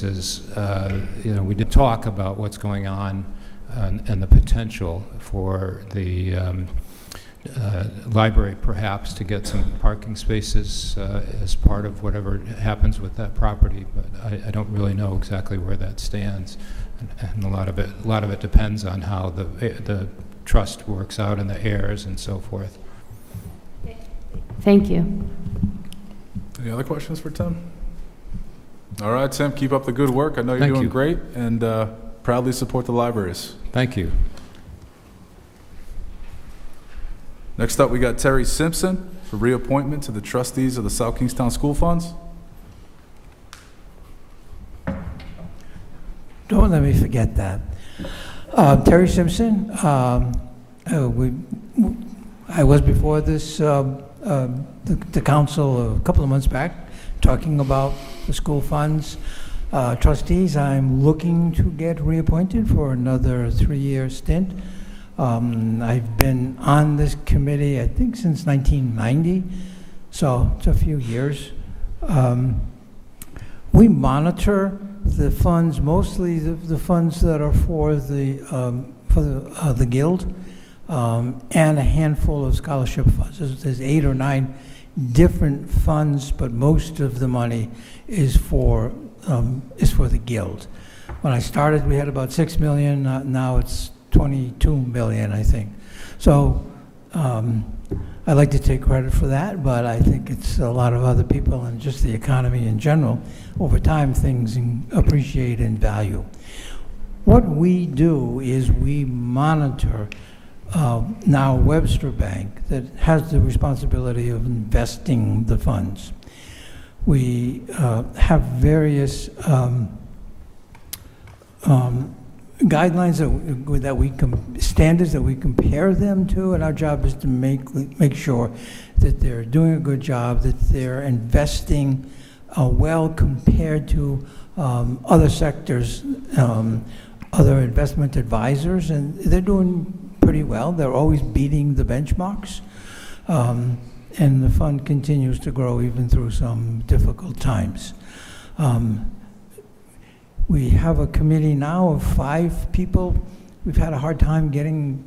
is, we did talk about what's going on and the potential for the library perhaps to get some parking spaces as part of whatever happens with that property, but I don't really know exactly where that stands, and a lot of it depends on how the trust works out and the heirs and so forth. Thank you. Any other questions for Tim? All right, Tim, keep up the good work. I know you're doing great, and proudly support the libraries. Thank you. Next up, we got Terry Simpson for reappointment to the trustees of the South Kingstown School Funds. Don't let me forget that. Terry Simpson, I was before this, the council a couple of months back, talking about the school funds. Trustees, I'm looking to get reappointed for another 3-year stint. I've been on this committee, I think, since 1990, so it's a few years. We monitor the funds, mostly the funds that are for the guild, and a handful of scholarship funds. There's 8 or 9 different funds, but most of the money is for the guild. When I started, we had about $6 million. Now it's $22 million, I think. So I like to take credit for that, but I think it's a lot of other people and just the economy in general. Over time, things appreciate in value. What we do is we monitor now Webster Bank that has the responsibility of investing the funds. We have various guidelines standards that we compare them to, and our job is to make sure that they're doing a good job, that they're investing well compared to other sectors, other investment advisors, and they're doing pretty well. They're always beating the benchmarks, and the fund continues to grow even through some difficult times. We have a committee now of 5 people. We've had a hard time getting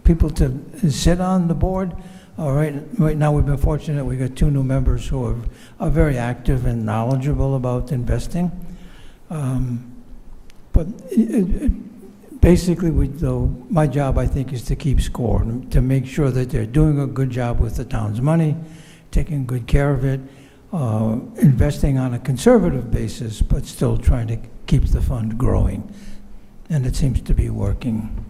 people to sit on the board. Right now we've been fortunate. We got 2 new members who are very active and knowledgeable about investing. But basically, my job, I think, is to keep score, to make sure that they're doing a good job with the town's money, taking good care of it, investing on a conservative basis, but still trying to keep the fund growing. And it seems to be working.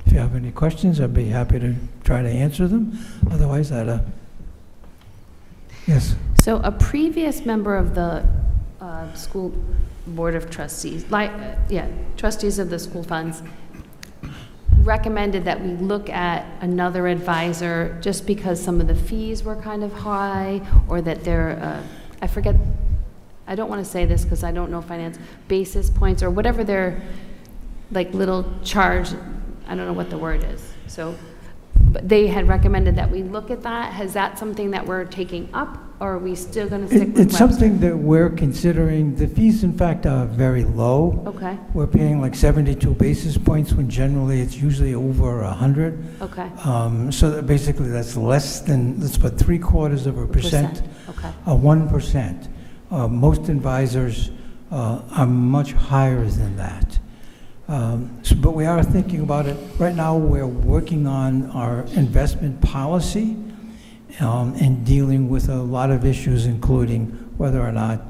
If you have any questions, I'd be happy to try to answer them. Otherwise, yes. So a previous member of the school board of trustees, trustees of the school funds, recommended that we look at another advisor just because some of the fees were kind of high, or that they're, I don't want to say this because I don't know finance, basis points or whatever their little charge, I don't know what the word is. So, but they had recommended that we look at that. Is that something that we're taking up, or are we still going to stick with It's Webster? something that we're considering. The fees, in fact, are very low. Okay. We're paying 72 basis points when generally it's usually over 100. Okay. So that basically that's less than, that's about 0.75%. Okay. 1%. Most advisors are much higher than that. But we are thinking about it. Right now we're working on our investment policy and dealing with a lot of issues, including whether or not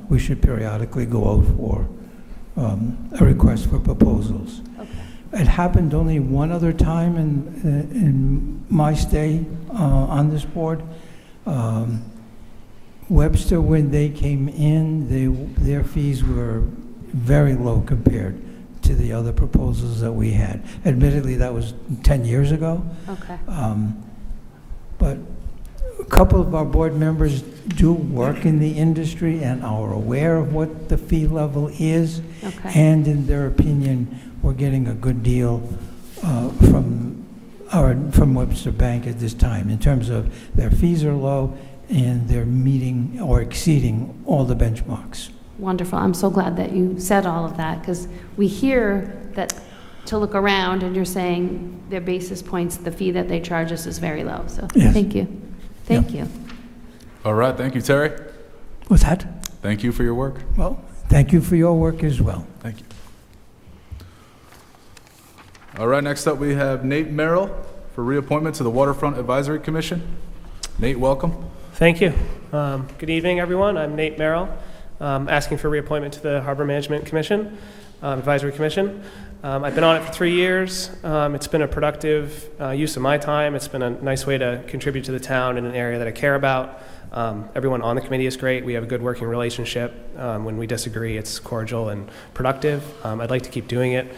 we should periodically go out for a request for proposals. Okay. It happened only one other time in my stay on this board. Webster, when they came in, their fees were very low compared to the other proposals that we had. Admittedly, that was 10 years ago. Okay. But a couple of our board members do work in the industry and are aware of what the fee level is. Okay. And in their opinion, we're getting a good deal from Webster Bank at this time in terms of their fees are low and they're meeting or exceeding all the benchmarks. Wonderful. I'm so glad that you said all of that, because we hear that to look around, and you're saying their basis points, the fee that they charge us is very low. So Yes. thank you. Thank you. All right, thank you, Terry. What's that? Thank you for your work. Well, thank you for your work as well. Thank you. All right, next up we have Nate Merrill for reappointment to the Waterfront Advisory Commission. Nate, welcome. Thank you. Good evening, everyone. I'm Nate Merrill, asking for reappointment to the Harbor Management Commission, Advisory Commission. I've been on it for 3 years. It's been a productive use of my time. It's been a nice way to contribute to the town in an area that I care about. Everyone on the committee is great. We have a good working relationship. When we disagree, it's cordial and productive. I'd like to keep doing it.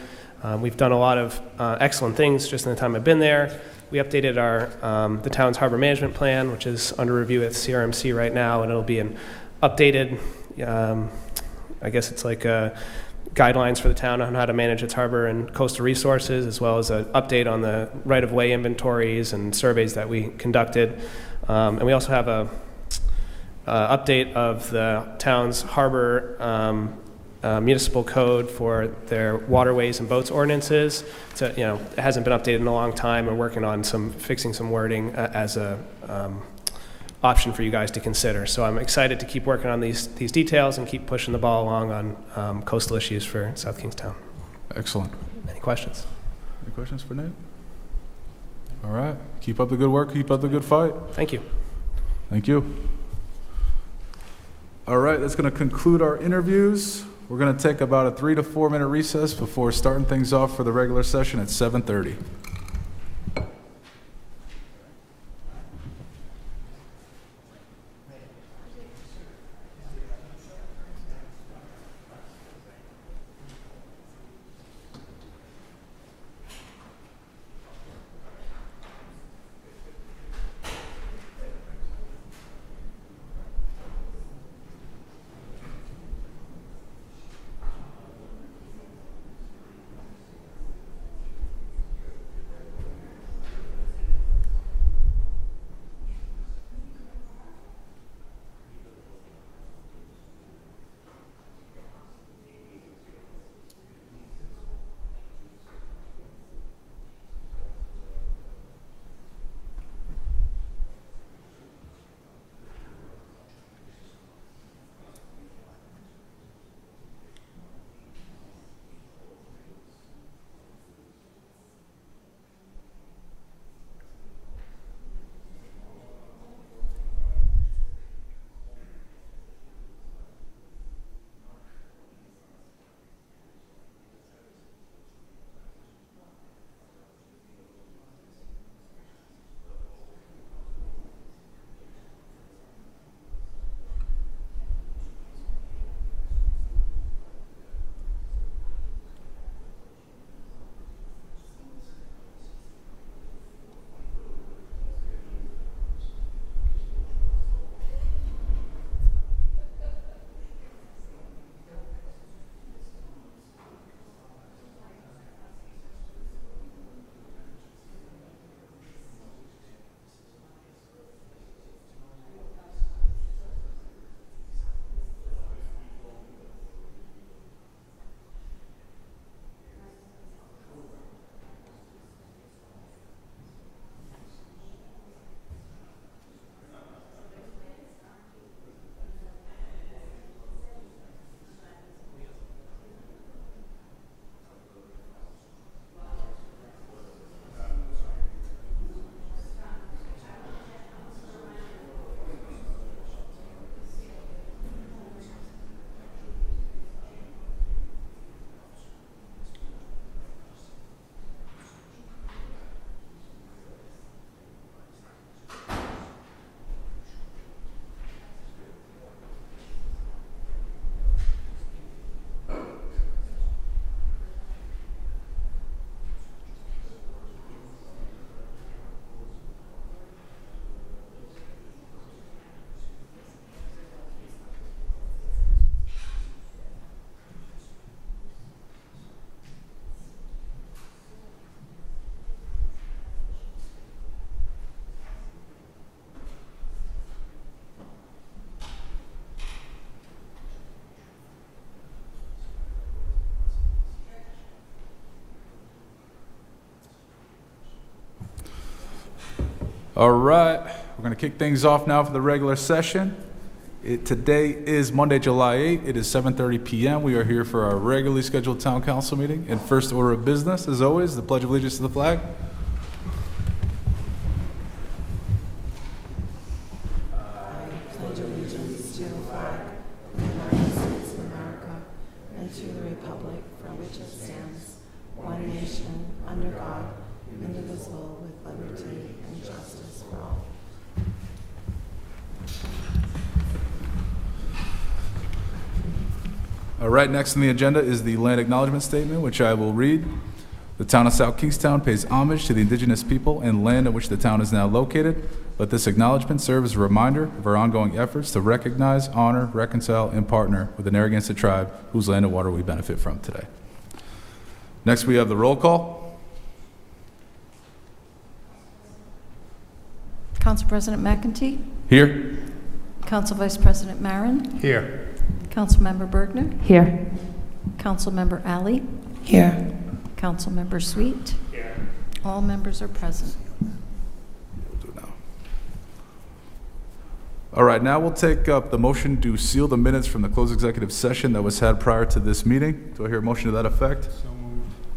We've done a lot of excellent things just in the time I've been there. We updated the town's harbor management plan, which is under review at CRMC right now, and it'll be an updated, I guess it's like guidelines for the town on how to manage its harbor and coastal resources, as well as an update on the right-of-way inventories and surveys that we conducted. And we also have a update of the town's harbor municipal code for their waterways and boats ordinances. So, it hasn't been updated in a long time. We're working on fixing some wording as a option for you guys to consider. So I'm excited to keep working on these details and keep pushing the ball along on coastal issues for South Kingstown. Excellent. Any questions? Any questions for Nate? All right, keep up the good work, keep up the good fight. Thank you. Thank you. All right, that's going to conclude our interviews. We're going to take about a 3 to 4 minute recess before starting things off for the regular session at 7:30. All right, we're going to kick things off now for the regular session. Today is Monday, July 8th. It is 7:30 p.m. We are here for our regularly scheduled town council meeting. In first order of business, as always, the Pledge of Allegiance to the flag. All right, next on the agenda is the land acknowledgement statement, which I will read. The town of South Kingstown pays homage to the indigenous people and land on which the town is now located. Let this acknowledgement serve as a reminder of our ongoing efforts to recognize, honor, reconcile, and partner with the Narragansett tribe whose land and water we benefit from today. Next, we have the roll call. Council President McEntee? Here. Council Vice President Marin? Here. Councilmember Bergner? Here. Councilmember Ali? Here. Councilmember Sweet? Here. All members are present. We'll do it now. All right, now we'll take up the motion to seal the minutes from the closed executive session that was had prior to this meeting. Do I hear a motion to that effect?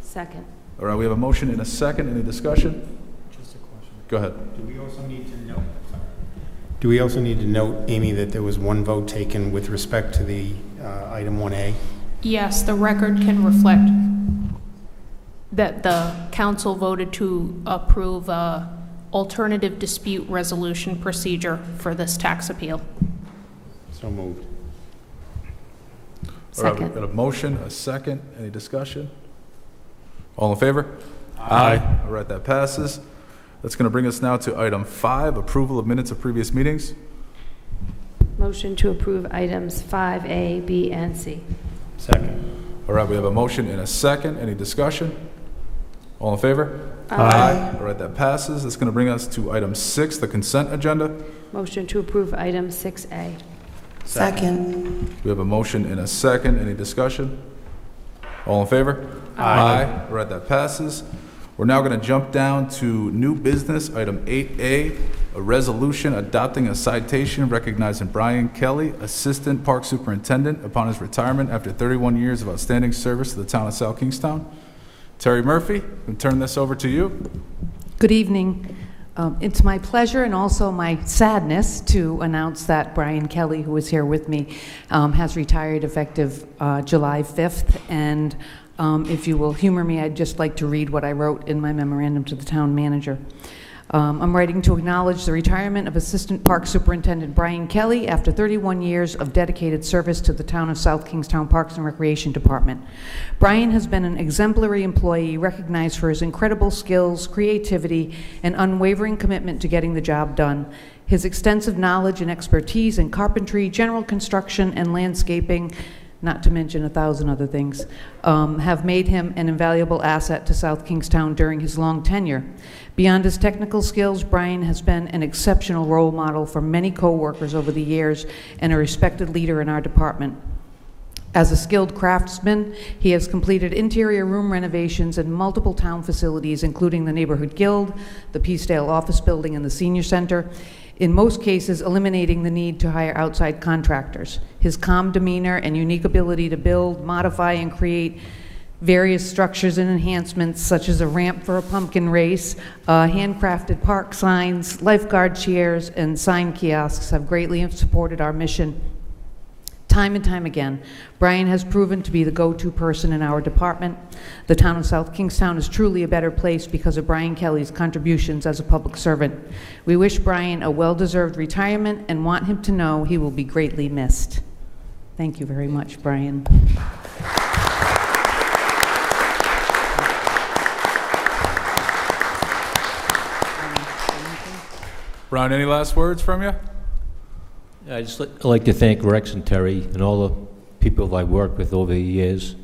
Second. All right, we have a motion and a second. Any discussion? Just a question. Go ahead. Do we also need to note, Amy, that there was one vote taken with respect to the item 1A? Yes, the record can reflect that the council voted to approve a alternative dispute resolution procedure for this tax appeal. So moved. All right, we've Second. got a motion, a second. Any discussion? All in favor? Aye. All right, that passes. That's going to bring us now to item 5, approval of minutes of previous meetings. Motion to approve items 5A, B, and C. Second. All right, we have a motion and a second. Any discussion? All in favor? Aye. All right, that passes. That's going to bring us to item 6, the consent agenda. Motion to approve item 6A. Second. We have a motion and a second. Any discussion? All in favor? Aye. All right, that passes. We're now going to jump down to new business, item 8A, a resolution adopting a citation recognizing Brian Kelly, Assistant Park Superintendent, upon his retirement after 31 years of outstanding service to the town of South Kingstown. Terry Murphy, we'll turn this over to you. Good evening. It's my pleasure and also my sadness to announce that Brian Kelly, who is here with me, has retired effective July 5th. And if you will humor me, I'd just like to read what I wrote in my memorandum to the town manager. I'm writing to acknowledge the retirement of Assistant Park Superintendent Brian Kelly after 31 years of dedicated service to the town of South Kingstown Parks and Recreation Department. Brian has been an exemplary employee recognized for his incredible skills, creativity, and unwavering commitment to getting the job done. His extensive knowledge and expertise in carpentry, general construction, and landscaping, not to mention 1,000 other things, have made him an invaluable asset to South Kingstown during his long tenure. Beyond his technical skills, Brian has been an exceptional role model for many co-workers over the years and a respected leader in our department. As a skilled craftsman, he has completed interior room renovations in multiple town facilities, including the Neighborhood Guild, the Peacedale Office Building, and the Senior Center, in most cases eliminating the need to hire outside contractors. His calm demeanor and unique ability to build, modify, and create various structures and enhancements, such as a ramp for a pumpkin race, handcrafted park signs, lifeguard chairs, and sign kiosks, have greatly supported our mission. Time and time again, Brian has proven to be the go-to person in our department. The town of South Kingstown is truly a better place because of Brian Kelly's contributions as a public servant. We wish Brian a well-deserved retirement and want him to know he will be greatly missed. Thank you very much, Brian. Brian, any last words from you? I'd like to thank Rex and Terry and all the people I've worked with over the years.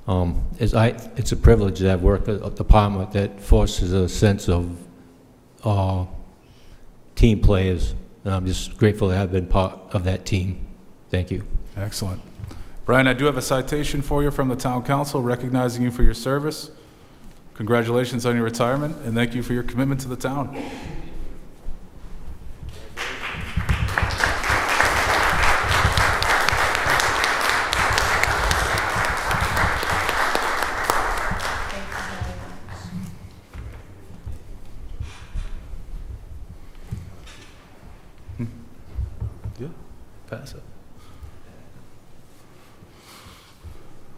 It's a privilege that I've worked at a department that fosters a sense of team players, and I'm just grateful to have been part of that team. Thank you. Excellent. Brian, I do have a citation for you from the town council recognizing you for your service. Congratulations on your retirement, and thank you for your commitment to the town.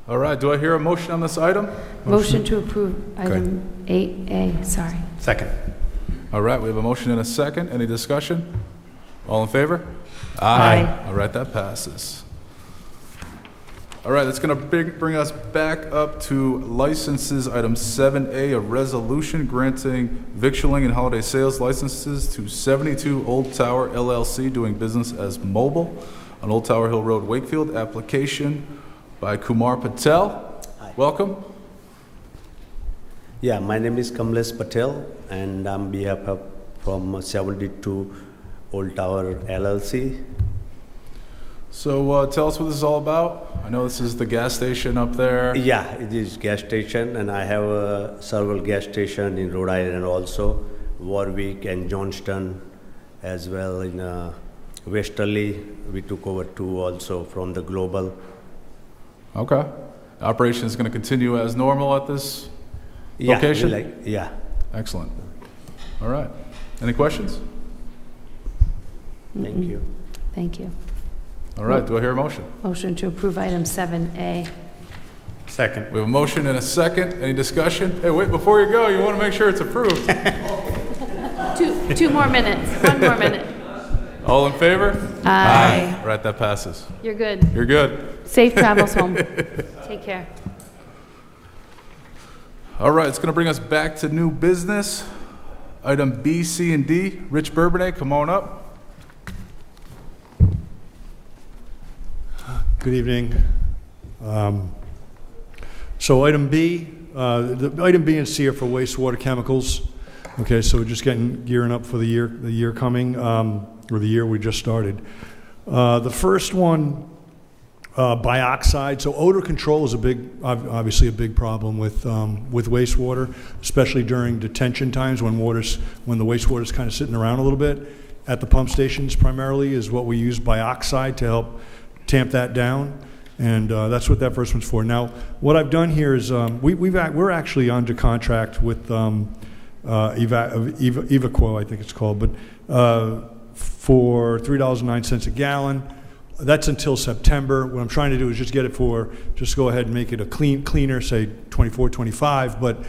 All right, do I hear a motion on this item? Motion to approve item 8A, sorry. Second. All right, we have a motion and a second. Any discussion? All in favor? Aye. All right, that passes. All right, that's going to bring us back up to licenses. Item 7A, a resolution granting victualling and holiday sales licenses to 72 Old Tower LLC doing business as Mobile on Old Tower Hill Road, Wakefield. Application by Kumar Patel. Welcome. Yeah, my name is Kamlesh Patel, and I'm behalf of from 72 Old Tower LLC. So tell us what this is all about. I know this is the gas station up there. Yeah, it is gas station, and I have several gas station in Rhode Island also, Warwick and Johnston, as well in Westerly. We took over 2 also from the Global. Okay. Operation is going to continue as normal at this Yeah, location? yeah. Excellent. All right. Any questions? Thank you. Thank you. All right, do I hear a motion? Motion to approve item 7A. Second. We have a motion and a second. Any discussion? Hey, wait, before you go, you want to make sure it's approved. Two more minutes, 1 more minute. All in favor? Aye. All right, that passes. You're good. You're good. Safe travels home. Take care. All right, it's going to bring us back to new business. Item B, C, and D. Rich Bourbonnais, come on up. Good evening. So item B, item B and C are for wastewater chemicals. Okay, so we're just gearing up for the year coming, or the year we just started. The first one, bioxide. So odor control is obviously a big problem with wastewater, especially during detention times when the wastewater is kind of sitting around a little bit. At the pump stations primarily is what we use bioxide to help tamp that down, and that's what that first one's for. Now, what I've done here is we're actually under contract with Evaquo, I think it's called, but for $3.09 a gallon. That's until September. What I'm trying to do is just go ahead and make it a cleaner, say 24, 25, but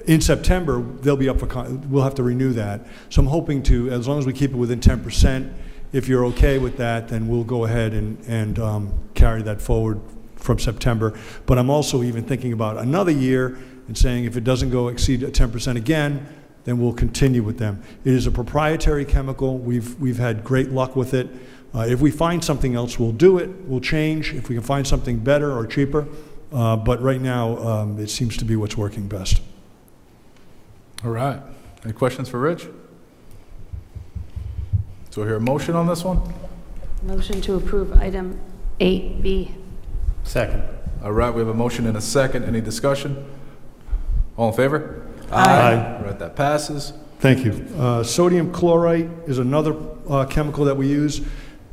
in September, they'll be up for, we'll have to renew that. So I'm hoping to, as long as we keep it within 10%, if you're okay with that, then we'll go ahead and carry that forward from September. But I'm also even thinking about another year and saying if it doesn't exceed 10% again, then we'll continue with them. It is a proprietary chemical. We've had great luck with it. If we find something else, we'll do it. We'll change if we can find something better or cheaper. But right now, it seems to be what's working best. All right. Any questions for Rich? Do I hear a motion on this one? Motion to approve item 8B. Second. All right, we have a motion and a second. Any discussion? All in favor? Aye. All right, that passes. Thank you. Sodium chlorite is another chemical that we use.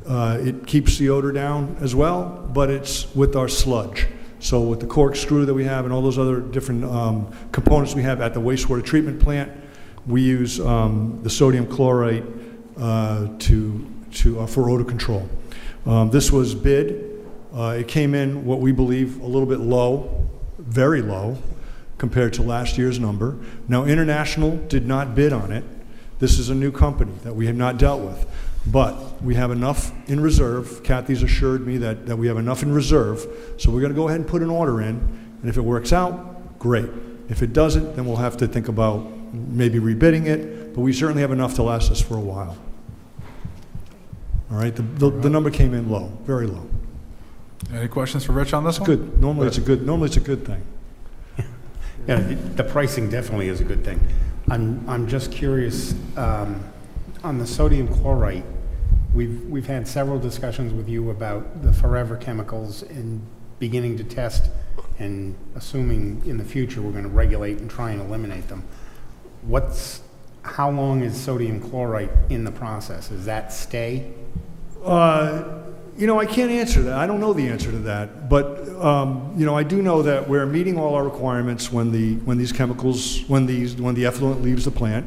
It keeps the odor down as well, but it's with our sludge. So with the corkscrew that we have and all those other different components we have at the wastewater treatment plant, we use the sodium chlorite for odor control. This was bid. It came in what we believe a little bit low, very low, compared to last year's number. Now, International did not bid on it. This is a new company that we have not dealt with. But we have enough in reserve. Kathy's assured me that we have enough in reserve. So we're going to go ahead and put an order in. And if it works out, great. If it doesn't, then we'll have to think about maybe rebidding it. But we certainly have enough to last us for a while. All right, the number came in low, very low. Any questions for Rich on this one? Good. Normally it's a good thing. Yeah, the pricing definitely is a good thing. I'm just curious, on the sodium chlorite, we've had several discussions with you about the forever chemicals and beginning to test and assuming in the future we're going to regulate and try and eliminate them. How long is sodium chlorite in the process? Does that stay? I can't answer that. I don't know the answer to that. But, I do know that we're meeting all our requirements when the effluent leaves the plant.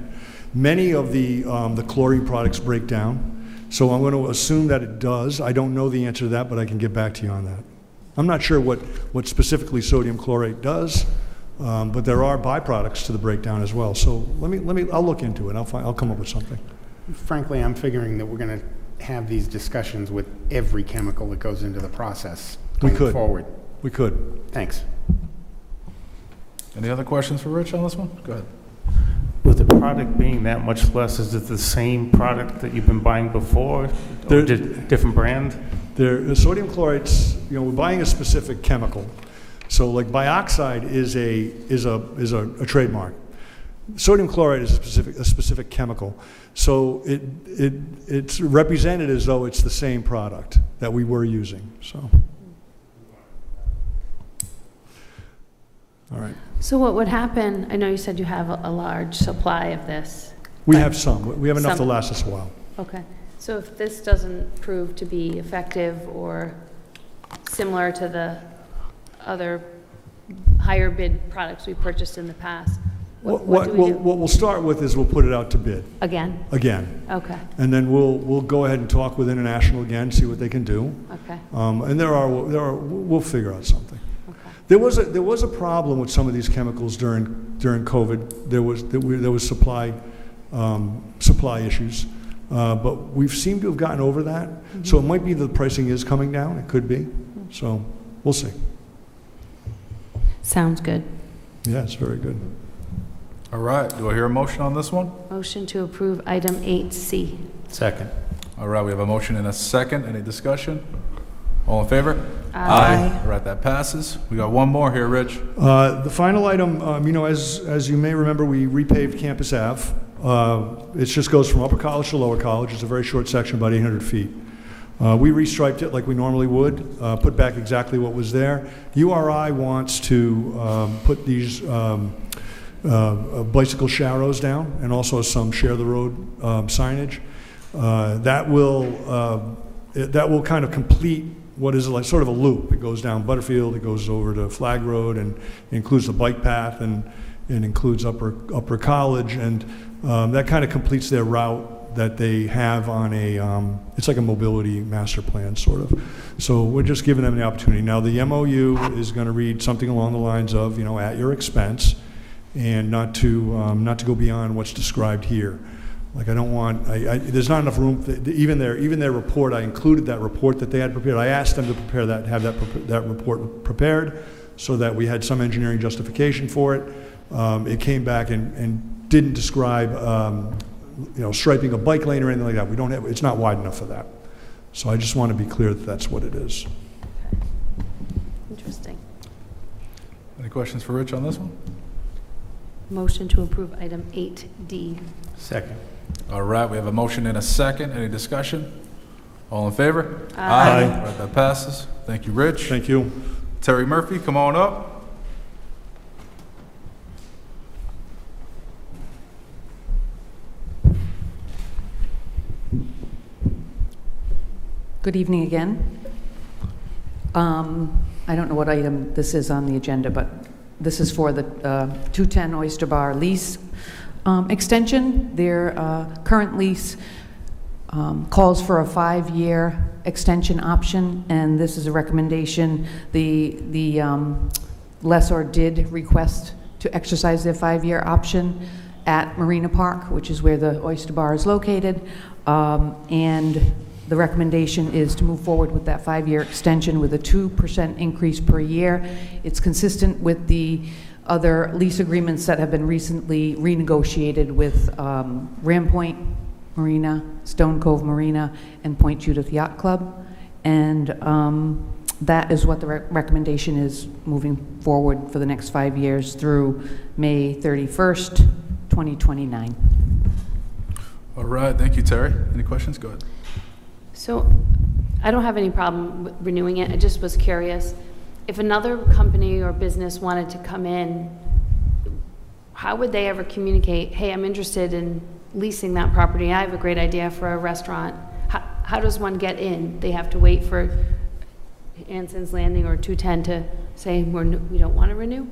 Many of the chlorine products break down. So I'm going to assume that it does. I don't know the answer to that, but I can get back to you on that. I'm not sure what specifically sodium chlorate does, but there are byproducts to the breakdown as well. So I'll look into it. I'll come up with something. Frankly, I'm figuring that we're going to have these discussions with every chemical that goes into the process We going could. forward. We could. Thanks. Any other questions for Rich on this one? Go ahead. With the product being that much less, is it the same product that you've been buying before? Or different brand? Sodium chlorate's, we're buying a specific chemical. So like bioxide is a trademark. Sodium chloride is a specific chemical. So it's represented as though it's the same product that we were using, so. All right. So what would happen, I know you said you have a large supply of this. We have some. We have enough to Some. last us a while. Okay. So if this doesn't prove to be effective or similar to the other higher bid products we purchased in the past, what do we do? What we'll start with is we'll put it out to bid Again? again. Okay, And then we'll go ahead and talk with International again, see what they can do. okay, And we'll figure out something. okay. There was a problem with some of these chemicals during COVID. There was supply issues, but we've seemed to have gotten over that. So it might be the pricing is coming down. It could be. So we'll see. Sounds good. Yeah, it's very good. All right, do I hear a motion on this one? Motion to approve item 8C. Second. All right, we have a motion and a second. Any discussion? All in favor? Aye. All right, that passes. We got one more here, Rich. The final item, as you may remember, we repaved Campus Ave. It just goes from Upper College to Lower College. It's a very short section, about 800 feet. We restriped it like we normally would, put back exactly what was there. URI wants to put these bicycle sharrows down and also some share the road signage. That will kind of complete what is like sort of a loop. It goes down Butterfield, it goes over to Flag Road, and includes the bike path, and includes Upper College, and that kind of completes their route that they have on it's like a mobility master plan, sort of. So we're just giving them the opportunity. Now, the MOU is going to read something along the lines of, at your expense, and not to go beyond what's described here. Like, I don't want, there's not enough room, even their report, I included that report that they had prepared. I asked them to prepare that, have that report prepared, so that we had some engineering justification for it. It came back and didn't describe, striping a bike lane or anything like that. We don't have, it's not wide enough for that. So I just want to be clear that that's what it is. Interesting. Any questions for Rich on this one? Motion to approve item 8D. Second. All right, we have a motion and a second. Any discussion? All in favor? Aye. All right, that passes. Thank you, Rich. Thank you. Terry Murphy, come on up. Good evening again. I don't know what item this is on the agenda, but this is for the 210 Oyster Bar lease extension. Their current lease calls for a 5-year extension option, and this is a recommendation. The lessor did request to exercise their 5-year option at Marina Park, which is where the Oyster Bar is located, and the recommendation is to move forward with that 5-year extension with a 2% increase per year. It's consistent with the other lease agreements that have been recently renegotiated with Ram Point Marina, Stone Cove Marina, and Point Judith Yacht Club. And that is what the recommendation is moving forward for the next 5 years through May 31st, 2029. All right, thank you, Terry. Any questions? Go ahead. So I don't have any problem with renewing it. I just was curious. If another company or business wanted to come in, how would they ever communicate, hey, I'm interested in leasing that property. I have a great idea for a restaurant. How does one get in? They have to wait for Anson's Landing or 210 to say we don't want to renew?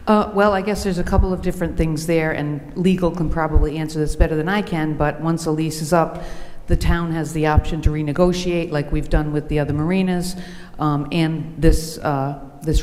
Well, I guess there's a couple of different things there, and legal can probably answer this better than I can, but once a lease is up, the town has the option to renegotiate, like we've done with the other marinas, and this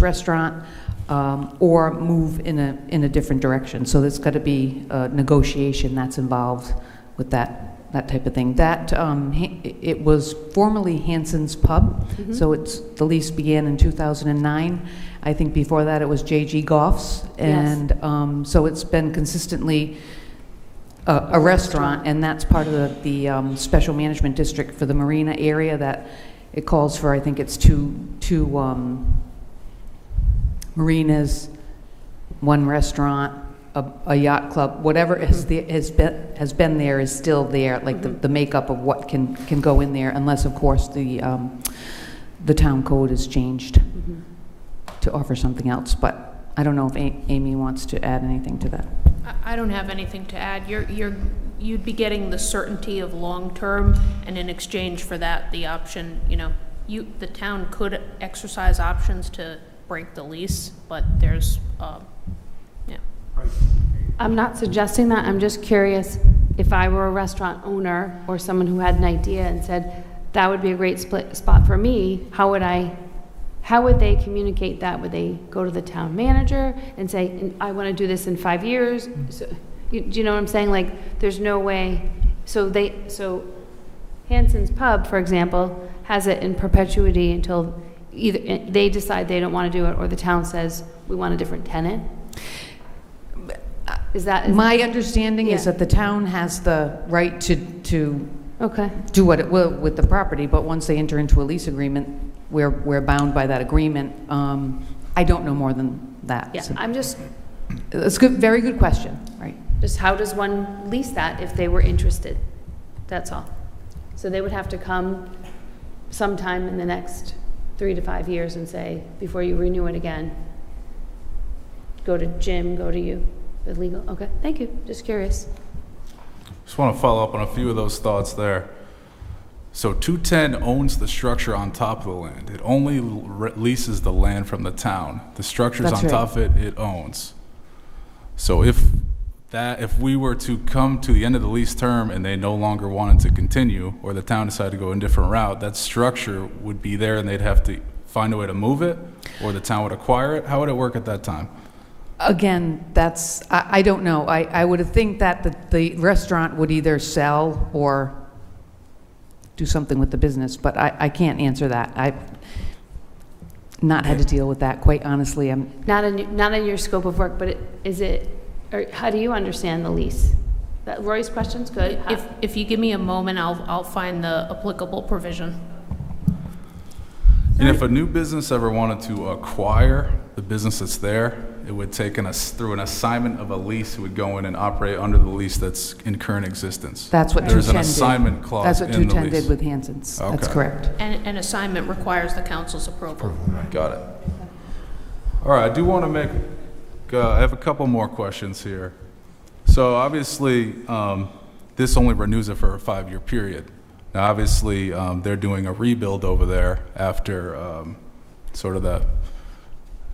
restaurant, or move in a different direction. So there's got to be a negotiation that's involved with that type of thing. It was formerly Hanson's Pub, so the lease began in 2009. I think before that it was J.G. Goff's, and so it's been consistently a restaurant, and that's part of the special management district for the marina area that it calls for. I think it's two marinas, one restaurant, a yacht club, whatever has been there is still there, like the makeup of what can go in there, unless, of course, the town code is changed to offer something else. But I don't know if Amy wants to add anything to that. I don't have anything to add. You'd be getting the certainty of long-term, and in exchange for that, the option, the town could exercise options to break the lease, but there's, I'm not suggesting that. I'm just curious, if I were a restaurant owner or someone who had an idea and said, that would be a great spot for me, how would they communicate that? Would they go to the town manager and say, I want to do this in 5 years? So, do you know what I'm saying? Like, there's no way. So Hanson's Pub, for example, has it in perpetuity until either they decide they don't want to do it, or the town says, we want a different tenant. My understanding is that the town has the right to do what it will with the property, but once they enter into a lease agreement, we're bound by that agreement. I don't know more than that. Yeah, So it's good, very good question, right? just how does one lease that if they were interested? That's all. So they would have to come sometime in the next 3 to 5 years and say, before you renew it again, go to Jim, go to you, the legal. Okay, thank you. Just curious. Just want to follow up on a few of those thoughts there. So 210 owns the structure on top of the land. It only leases the land from the town. The structures That's on right. top of it owns. So if we were to come to the end of the lease term and they no longer wanted to continue, or the town decided to go a different route, that structure would be there and they'd have to find a way to move it, or the town would acquire it. How would it work at that time? Again, I don't know. I would think that the restaurant would either sell or do something with the business, but I can't answer that. I've not had to deal with that, quite honestly. Not in your scope of work, but or how do you understand the lease? Roy's question's good. if you give me a moment, I'll find the applicable provision. And if a new business ever wanted to acquire the business that's there, it would take through an assignment of a lease. It would go in and operate under the lease that's in current existence. That's what 210 There's did. an assignment clause That's what in the 210 lease. did with Hanson's. That's Okay. correct. And an assignment requires the council's approval. Got it. All right, I do want to I have a couple more questions here. So obviously, this only renews it for a 5-year period. Now, obviously, they're doing a rebuild over there after sort of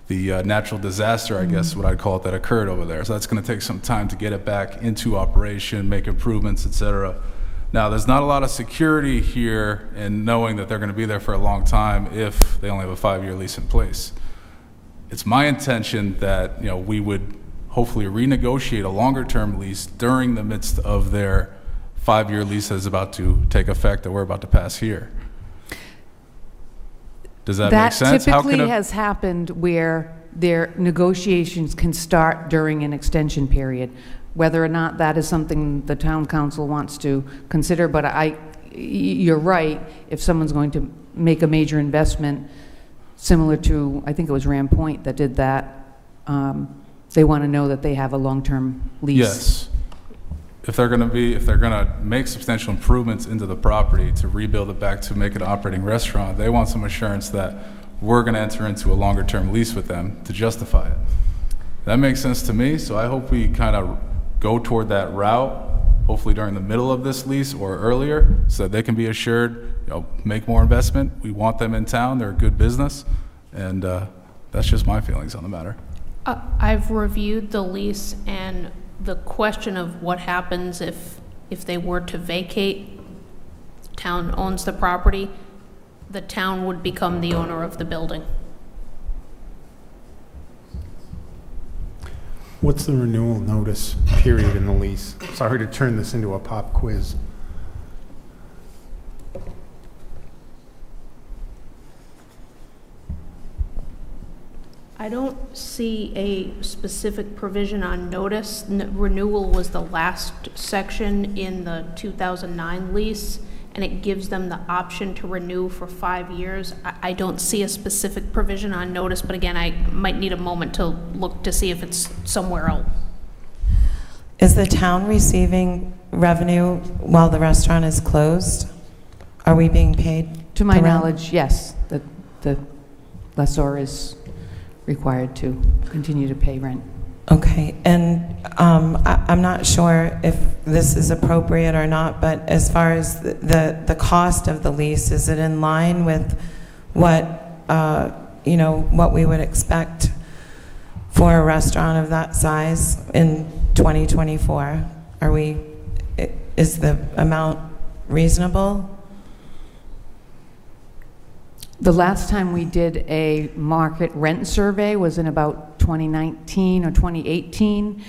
the natural disaster, I guess, what I'd call it, that occurred over there. So that's going to take some time to get it back into operation, make improvements, et cetera. Now, there's not a lot of security here in knowing that they're going to be there for a long time if they only have a 5-year lease in place. It's my intention that, we would hopefully renegotiate a longer-term lease during the midst of their 5-year lease that is about to take effect that we're about to pass here. Does that make sense? That typically has happened where their negotiations can start during an extension period. Whether or not that is something the town council wants to consider, but you're right, if someone's going to make a major investment, similar to, I think it was Ram Point that did that, they want to know that they have a long-term lease. Yes. If they're going to make substantial improvements into the property to rebuild it back to make it an operating restaurant, they want some assurance that we're going to enter into a longer-term lease with them to justify it. That makes sense to me, so I hope we kind of go toward that route, hopefully during the middle of this lease or earlier, so that they can be assured, make more investment. We want them in town. They're a good business, and that's just my feelings on the matter. I've reviewed the lease, and the question of what happens if they were to vacate town owns the property, the town would become the owner of the building. What's the renewal notice period in the lease? Sorry to turn this into a pop quiz. I don't see a specific provision on notice. Renewal was the last section in the 2009 lease, and it gives them the option to renew for 5 years. I don't see a specific provision on notice, but again, I might need a moment to look to see if it's somewhere else. Is the town receiving revenue while the restaurant is closed? Are we being paid? To my the rent? knowledge, yes, the lessor is required to continue to pay rent. Okay, and I'm not sure if this is appropriate or not, but as far as the cost of the lease, is it in line with what, what we would expect for a restaurant of that size in 2024? Is the amount reasonable? The last time we did a market rent survey was in about 2019 or 2018,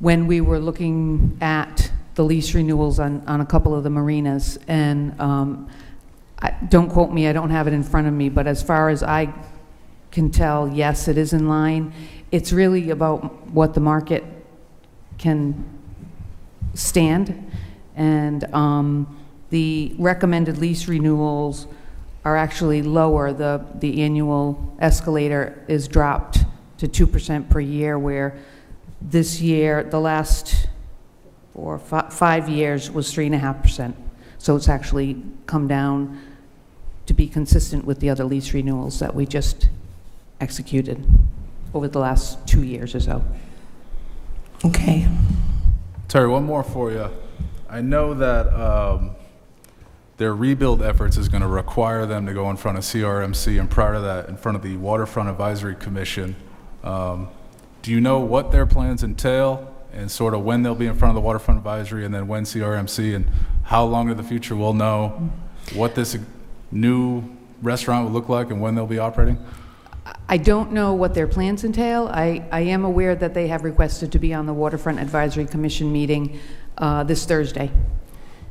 when we were looking at the lease renewals on a couple of the marinas. And don't quote me, I don't have it in front of me, but as far as I can tell, yes, it is in line. It's really about what the market can stand. And the recommended lease renewals are actually lower. The annual escalator is dropped to 2% per year, where this year, the last 4 or 5 years was 3.5%. So it's actually come down to be consistent with the other lease renewals that we just executed over the last 2 years or so. Okay. Terry, one more for you. I know that their rebuild efforts is going to require them to go in front of CRMC, and prior to that, in front of the Waterfront Advisory Commission. Do you know what their plans entail, and sort of when they'll be in front of the Waterfront Advisory, and then when CRMC, and how long in the future we'll know what this new restaurant will look like and when they'll be operating? I don't know what their plans entail. I am aware that they have requested to be on the Waterfront Advisory Commission meeting this Thursday.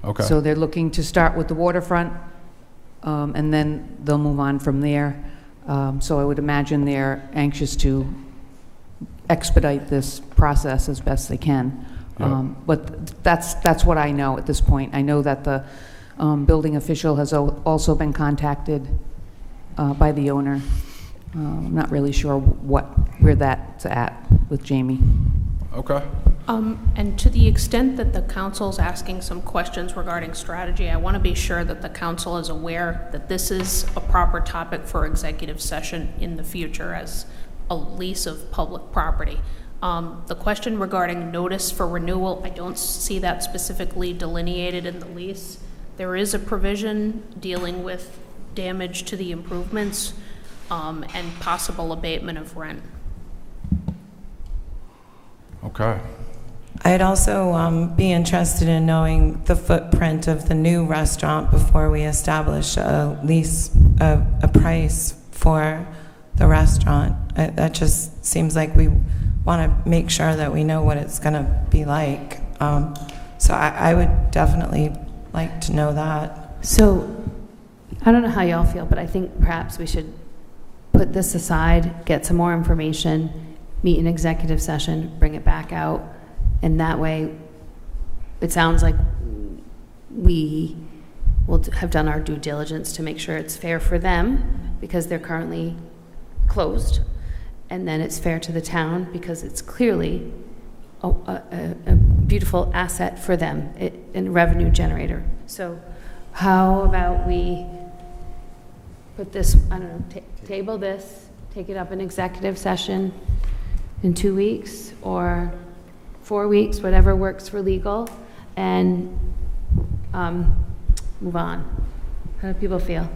Okay. So they're looking to start with the waterfront, and then they'll move on from there. So I would imagine they're anxious to expedite this process as best they can. Yeah. But that's what I know at this point. I know that the building official has also been contacted by the owner. I'm not really sure where that's at with Jamie. Okay. And to the extent that the council's asking some questions regarding strategy, I want to be sure that the council is aware that this is a proper topic for executive session in the future as a lease of public property. The question regarding notice for renewal, I don't see that specifically delineated in the lease. There is a provision dealing with damage to the improvements and possible abatement of rent. Okay. I'd also be interested in knowing the footprint of the new restaurant before we establish a lease, a price for the restaurant. That just seems like we want to make sure that we know what it's going to be like. So I would definitely like to know that. So, I don't know how y'all feel, but I think perhaps we should put this aside, get some more information, meet in executive session, bring it back out, and that way, it sounds like we will have done our due diligence to make sure it's fair for them, because they're currently closed, and then it's fair to the town, because it's clearly a beautiful asset for them, and a revenue generator. So how about we put this, I don't know, table this, take it up in executive session in 2 weeks or 4 weeks, whatever works for legal, and move on. How do people feel?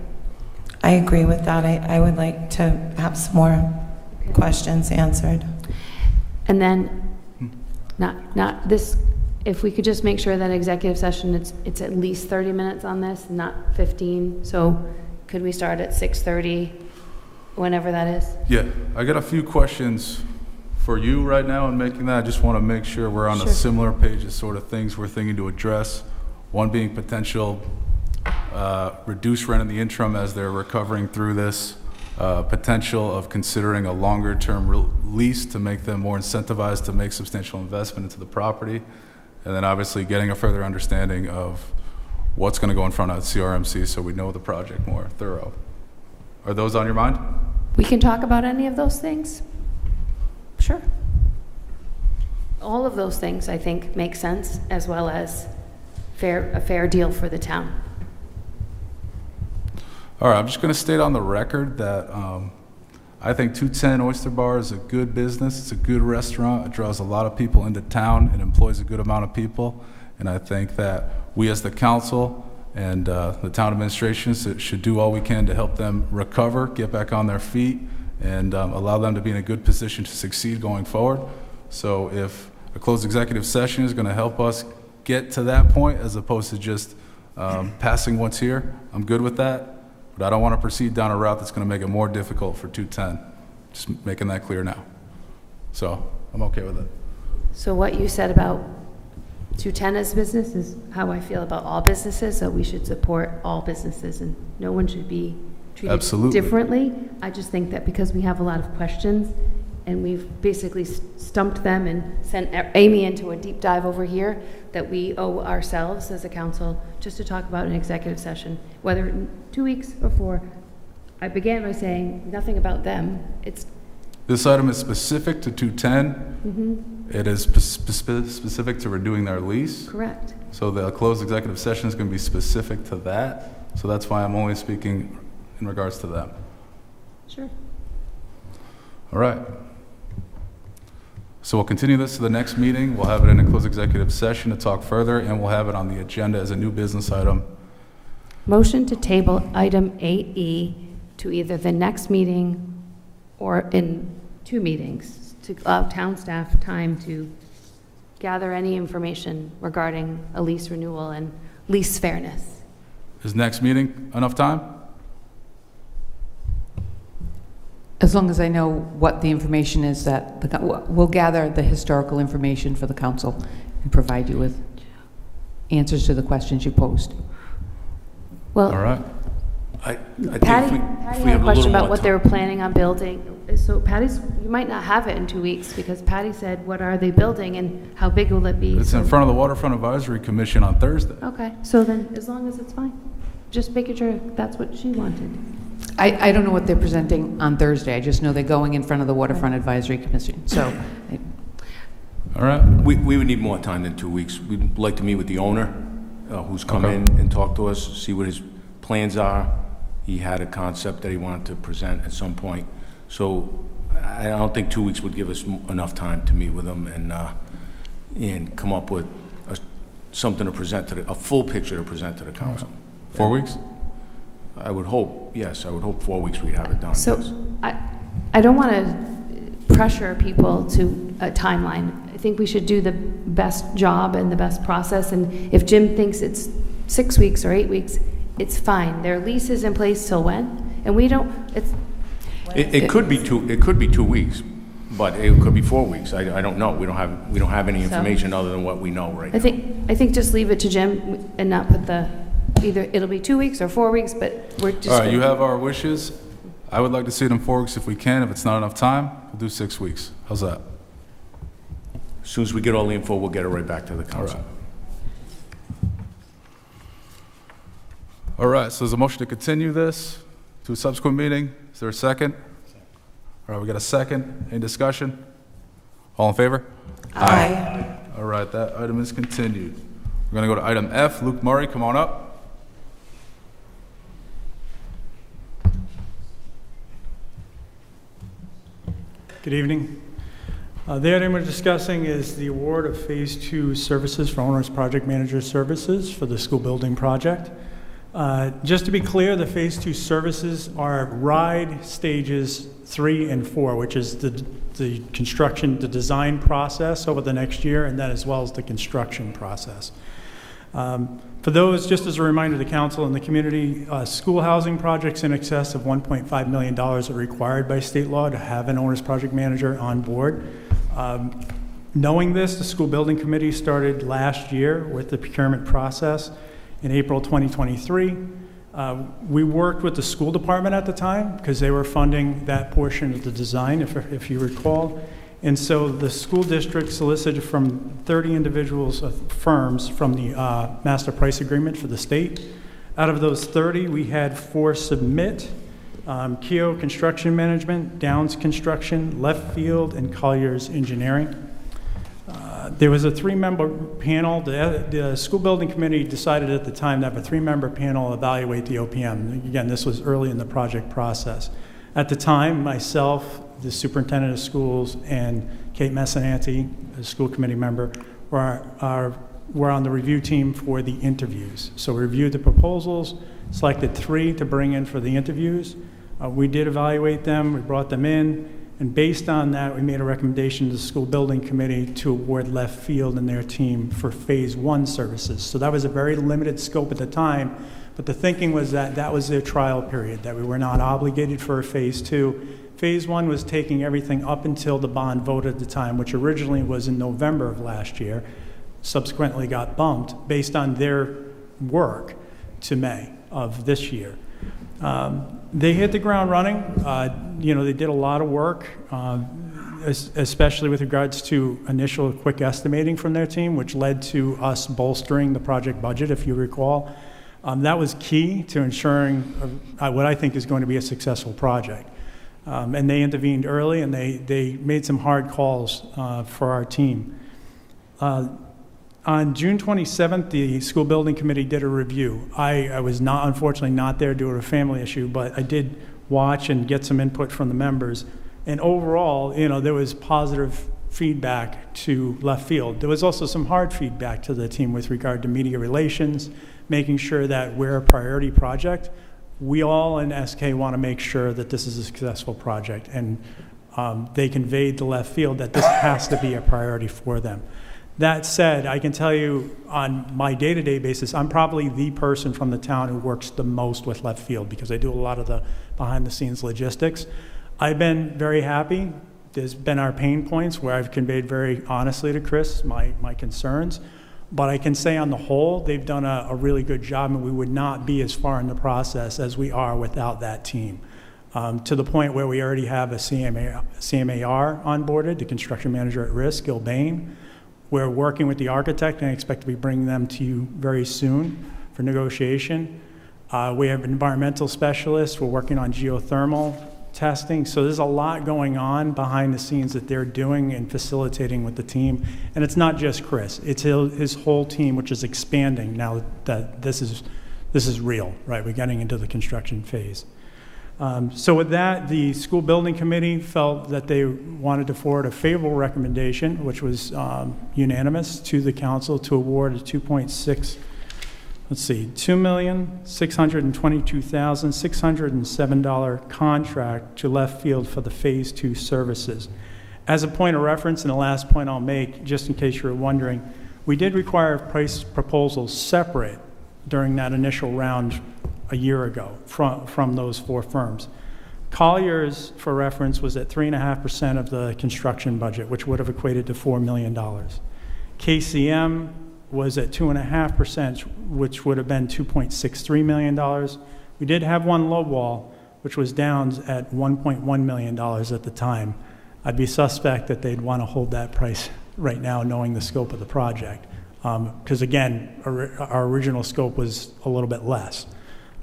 I agree with that. I would like to have some more questions answered. And then, not this if we could just make sure that executive session, it's at least 30 minutes on this, not 15. So could we start at 6:30, whenever that is? Yeah, I got a few questions for you right now in making that. I just want to make sure we're on a Sure. similar page as sort of things we're thinking to address. One being potential reduced rent in the interim as they're recovering through this, potential of considering a longer-term lease to make them more incentivized to make substantial investment into the property, and then obviously getting a further understanding of what's going to go in front of CRMC so we know the project more thorough. Are those on your mind? We can talk about any of those things? Sure. All of those things, I think, make sense, as well as a fair deal for the town. All right, I'm just going to state on the record that I think 210 Oyster Bar is a good business. It's a good restaurant. It draws a lot of people into town. It employs a good amount of people. And I think that we as the council and the town administration should do all we can to help them recover, get back on their feet, and allow them to be in a good position to succeed going forward. So if a closed executive session is going to help us get to that point as opposed to just passing what's here, I'm good with that. But I don't want to proceed down a route that's going to make it more difficult for 210. Just making that clear now. So I'm okay with it. So what you said about 210 as business is how I feel about all businesses, so we should support all businesses, and no one should be treated Absolutely. differently. I just think that because we have a lot of questions, and we've basically stumped them and sent Amy into a deep dive over here, that we owe ourselves as a council just to talk about an executive session, whether in 2 weeks or 4. I began by saying nothing about them. It's This item is specific to 210. It is specific to renewing their lease. correct. So the closed executive session is going to be specific to that. So that's why I'm only speaking in regards to them. Sure. All right. So we'll continue this to the next meeting. We'll have it in a closed executive session to talk further, and we'll have it on the agenda as a new business item. Motion to table item 8E to either the next meeting or in 2 meetings to allow town staff time to gather any information regarding a lease renewal and lease fairness. Is next meeting enough time? As long as I know what the information is that, we'll gather the historical information for the council and provide you with answers to the questions you posed. Well, All right. I think Patty if we had have a a question little about more what they time. were planning on building. So Patty's, you might not have it in 2 weeks because Patty said, what are they building and how big will it be? It's in front of the Waterfront Advisory Commission on Thursday. Okay, so then, as long as it's fine, just making sure that's what she wanted. I don't know what they're presenting on Thursday. I just know they're going in front of the Waterfront Advisory Commission. So All right. We would need more time than 2 weeks. We'd like to meet with the owner, who's come Okay. in and talked to us, see what his plans are. He had a concept that he wanted to present at some point. So I don't think 2 weeks would give us enough time to meet with him and come up with something to present to a full picture to present to the council. 4 weeks? I would hope, yes, I would hope 4 weeks we'd have it done. So yes. I don't want to pressure people to a timeline. I think we should do the best job and the best process, and if Jim thinks it's 6 weeks or 8 weeks, it's fine. Their lease is in place till when? And we don't, it's... It could be 2 weeks, but it could be 4 weeks. I don't know. We don't have any So- information other than what we know right now. I think just leave it to Jim and not put either it'll be 2 weeks or 4 weeks, but we're just... All right, you have our wishes. I would like to see it in 4 weeks if we can. If it's not enough time, we'll do 6 weeks. How's that? As soon as we get all the info, we'll get it right back to the council. All right, so there's a motion to continue this to a subsequent meeting. Is there a second? All right, we got a second. Any discussion? All in favor? Aye. All right, that item is continued. We're going to go to item F. Luke Murray, come on up. Good evening. The item we're discussing is the award of Phase 2 services for owner's project manager services for the school building project. Just to be clear, the Phase 2 services are RIDE stages 3 and 4, which is the construction, the design process over the next year, and then as well as the construction process. For those, just as a reminder to the council and the community, school housing projects in excess of $1.5 million are required by state law to have an owner's project manager on board. Knowing this, the school building committee started last year with the procurement process in April 2023. We worked with the school department at the time because they were funding that portion of the design, if you recall. And so the school district solicited from 30 individuals, firms from the master price agreement for the state. Out of those 30, we had 4 submit: Keogh Construction Management, Downs Construction, Left Field, and Colliers Engineering. There was a 3-member panel. The school building committee decided at the time to have a 3-member panel evaluate the OPM. Again, this was early in the project process. At the time, myself, the superintendent of schools, and Kate Messinanti, a school committee member, were on the review team for the interviews. So we reviewed the proposals, selected 3 to bring in for the interviews. We did evaluate them, we brought them in, and based on that, we made a recommendation to the school building committee to award Left Field and their team for Phase 1 services. So that was a very limited scope at the time, but the thinking was that that was their trial period, that we were not obligated for a Phase 2. Phase 1 was taking everything up until the bond vote at the time, which originally was in November of last year, subsequently got bumped based on their work to May of this year. They hit the ground running. They did a lot of work, especially with regards to initial quick estimating from their team, which led to us bolstering the project budget, if you recall. That was key to ensuring what I think is going to be a successful project. And they intervened early, and they made some hard calls for our team. On June 27th, the school building committee did a review. I was unfortunately not there due to a family issue, but I did watch and get some input from the members. And overall, there was positive feedback to Left Field. There was also some hard feedback to the team with regard to media relations, making sure that we're a priority project. We all in SK want to make sure that this is a successful project, and they conveyed to Left Field that this has to be a priority for them. That said, I can tell you on my day-to-day basis, I'm probably the person from the town who works the most with Left Field because I do a lot of the behind-the-scenes logistics. I've been very happy. There's been our pain points where I've conveyed very honestly to Chris my concerns. But I can say on the whole, they've done a really good job, and we would not be as far in the process as we are without that team. To the point where we already have a CMAR onboarded, the construction manager at risk, Gil Bain. We're working with the architect, and I expect to be bringing them to you very soon for negotiation. We have environmental specialists. We're working on geothermal testing. So there's a lot going on behind the scenes that they're doing and facilitating with the team. And it's not just Chris. It's his whole team, which is expanding now that this is real, right? We're getting into the construction phase. So with that, the school building committee felt that they wanted to forward a favorable recommendation, which was unanimous to the council to award a $2,622,607 contract to Left Field for the Phase 2 services. As a point of reference, and the last point I'll make, just in case you were wondering, we did require price proposals separate during that initial round a year ago from those 4 firms. Colliers, for reference, was at 3.5% of the construction budget, which would have equated to $4 million. KCM was at 2.5%, which would have been $2.63 million. We did have one lowball, which was Downs at $1.1 million at the time. I'd be suspect that they'd want to hold that price right now, knowing the scope of the project. Because again, our original scope was a little bit less.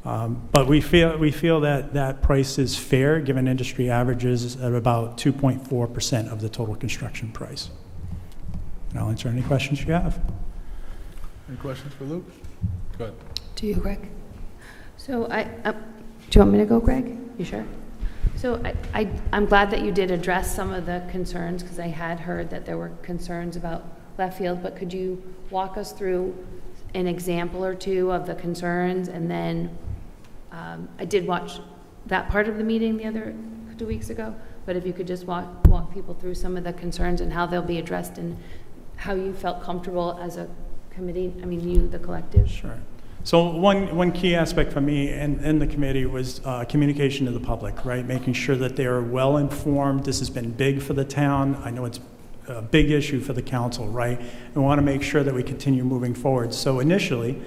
But we feel that that price is fair, given industry averages at about 2.4% of the total construction price. And I'll answer any questions you have. Any questions for Luke? Go ahead. Do you, Greg? So do you want me to go, Greg? You sure? So I'm glad that you did address some of the concerns, because I had heard that there were concerns about Left Field, but could you walk us through an example or two of the concerns, and then I did watch that part of the meeting the other 2 weeks ago, but if you could just walk people through some of the concerns and how they'll be addressed and how you felt comfortable as a committee, I mean, you, the collective. Sure. So one key aspect for me and the committee was communication to the public, right? Making sure that they are well informed. This has been big for the town. I know it's a big issue for the council, right? We want to make sure that we continue moving forward. So initially,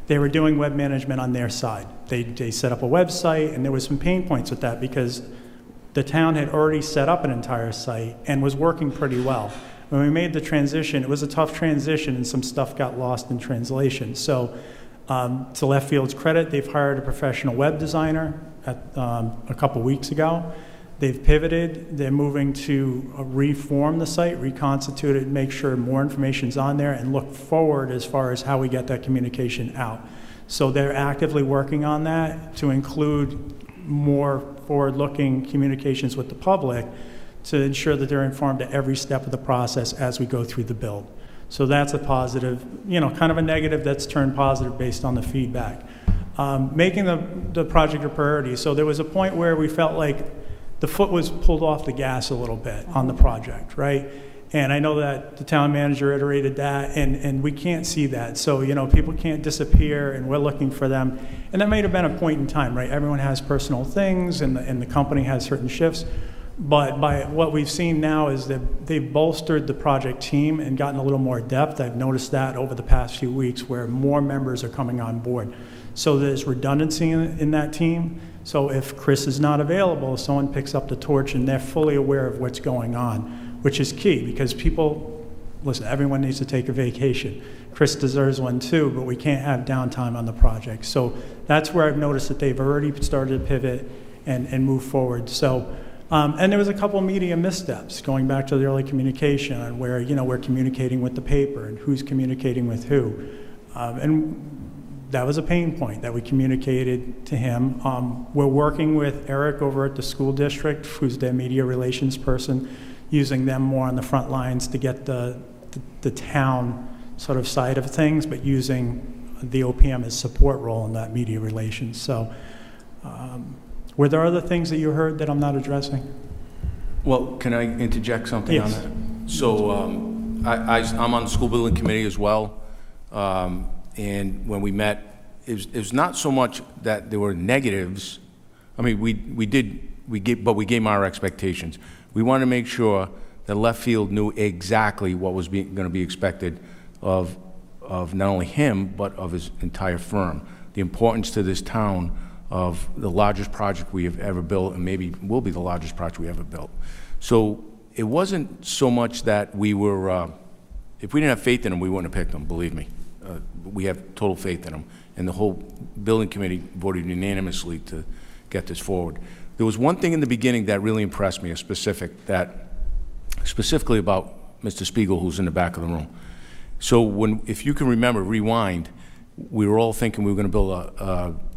they were doing web management on their side. They set up a website, and there was some pain points with that because the town had already set up an entire site and was working pretty well. When we made the transition, it was a tough transition, and some stuff got lost in translation. So to Left Field's credit, they've hired a professional web designer a couple weeks ago. They've pivoted. They're moving to reform the site, reconstitute it, make sure more information's on there, and look forward as far as how we get that communication out. So they're actively working on that to include more forward-looking communications with the public to ensure that they're informed at every step of the process as we go through the build. So that's a positive, kind of a negative that's turned positive based on the feedback. Making the project a priority. So there was a point where we felt like the foot was pulled off the gas a little bit on the project, right? And I know that the town manager iterated that, and we can't see that. So, people can't disappear, and we're looking for them. And that may have been a point in time, right? Everyone has personal things, and the company has certain shifts. But by what we've seen now is that they've bolstered the project team and gotten a little more depth. I've noticed that over the past few weeks where more members are coming on board. So there's redundancy in that team. So if Chris is not available, someone picks up the torch and they're fully aware of what's going on, which is key because listen, everyone needs to take a vacation. Chris deserves one too, but we can't have downtime on the project. So that's where I've noticed that they've already started to pivot and move forward. So. And there was a couple media missteps going back to the early communication on where, we're communicating with the paper and who's communicating with who. And that was a pain point that we communicated to him. We're working with Eric over at the school district, who's their media relations person, using them more on the front lines to get the town sort of side of things, but using the OPM as support role in that media relations. So. Were there other things that you heard that I'm not addressing? Well, can I interject something Yes. on that? So I'm on the school building committee as well, and when we met, it was not so much that there were negatives. I mean, we gave our expectations. We wanted to make sure that Left Field knew exactly what was going to be expected of not only him, but of his entire firm. The importance to this town of the largest project we have ever built, and maybe will be the largest project we ever built. So it wasn't so much that we were, if we didn't have faith in him, we wouldn't have picked him, believe me. We have total faith in him. And the whole building committee voted unanimously to get this forward. There was one thing in the beginning that really impressed me, specifically about Mr. Spiegel, who's in the back of the room. So if you can remember, rewind, we were all thinking we were going to build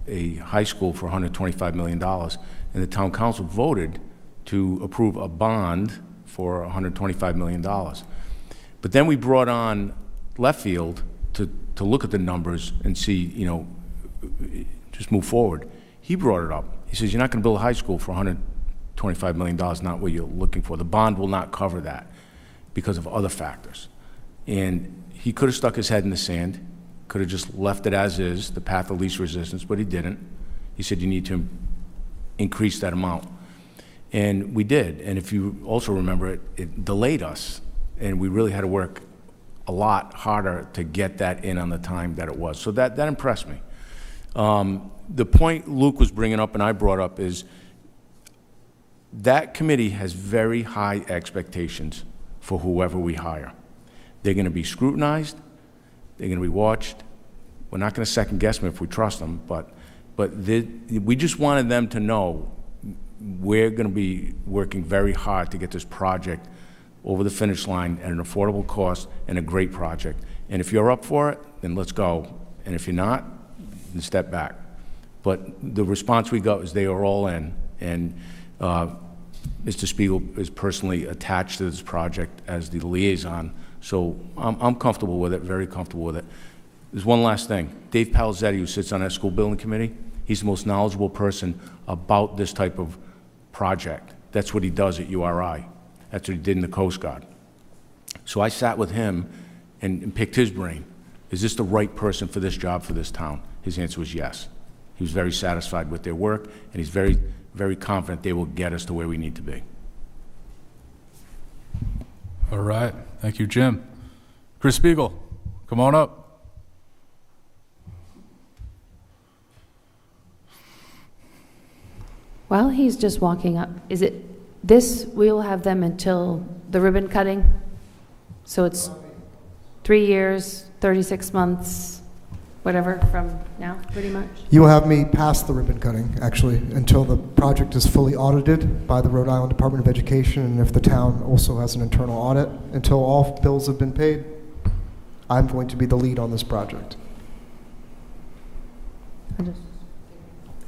a high school for $125 million, and the town council voted to approve a bond for $125 million. But then we brought on Left Field to look at the numbers and see, just move forward. He brought it up. He says, you're not going to build a high school for $125 million, not what you're looking for. The bond will not cover that because of other factors. And he could have stuck his head in the sand, could have just left it as is, the path of least resistance, but he didn't. He said you need to increase that amount. And we did. And if you also remember, it delayed us. And we really had to work a lot harder to get that in on the time that it was. So that impressed me. The point Luke was bringing up and I brought up is that committee has very high expectations for whoever we hire. They're going to be scrutinized. They're going to be watched. We're not going to second guess them if we trust them, but we just wanted them to know we're going to be working very hard to get this project over the finish line at an affordable cost and a great project. And if you're up for it, then let's go. And if you're not, then step back. But the response we got is they are all in, and Mr. Spiegel is personally attached to this project as the liaison. So I'm comfortable with it, very comfortable with it. There's one last thing. Dave Palazetti, who sits on that school building committee, he's the most knowledgeable person about this type of project. That's what he does at URI. That's what he did in the Coast Guard. So I sat with him and picked his brain. Is this the right person for this job for this town? His answer was yes. He was very satisfied with their work, and he's very, very confident they will get us to where we need to be. All right. Thank you, Jim. Chris Spiegel, come on up. While he's just walking up, is it, this, we'll have them until the ribbon cutting? So it's 3 years, 36 months, whatever, from now, pretty much? You will have me past the ribbon cutting, actually, until the project is fully audited by the Rhode Island Department of Education, and if the town also has an internal audit. Until all bills have been paid, I'm going to be the lead on this project. I'm just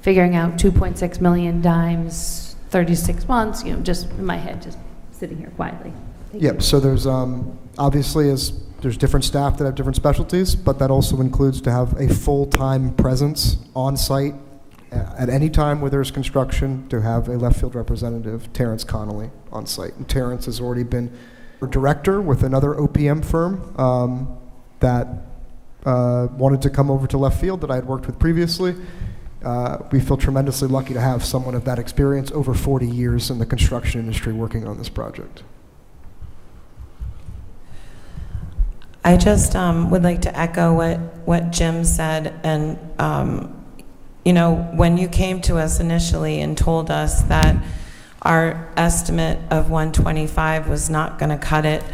figuring out 2.6 million times 36 months, just in my head, just sitting here quietly. Thank you. Yep, so there's obviously there's different staff that have different specialties, but that also includes to have a full-time presence on site at any time where there's construction, to have a left field representative, Terrence Connolly, on site. And Terrence has already been a director with another OPM firm that wanted to come over to left field that I had worked with previously. We feel tremendously lucky to have someone of that experience, over 40 years in the construction industry, working on this project. I just would like to echo what Jim said. And, when you came to us initially and told us that our estimate of 125 was not going to cut it,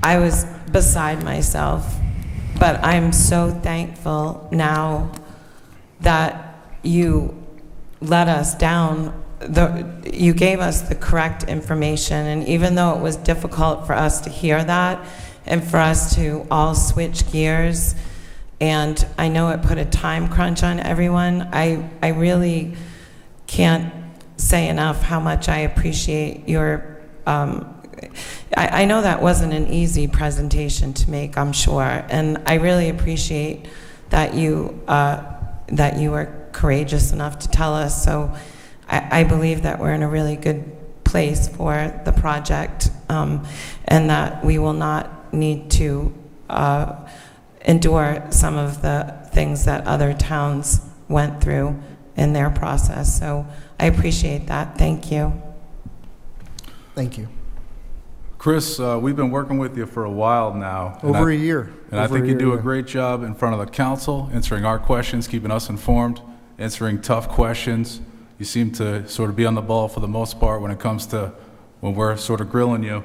I was beside myself. But I'm so thankful now that you let us down. You gave us the correct information, and even though it was difficult for us to hear that and for us to all switch gears, and I know it put a time crunch on everyone, I really can't say enough how much I appreciate your I know that wasn't an easy presentation to make, I'm sure, and I really appreciate that you were courageous enough to tell us. So I believe that we're in a really good place for the project, and that we will not need to endure some of the things that other towns went through in their process. So I appreciate that. Thank you. Thank you. Chris, we've been working with you for a while now. Over a year. And I think you do a great job in front of the council, answering our questions, keeping us informed, answering tough questions. You seem to sort of be on the ball for the most part when it comes to when we're sort of grilling you.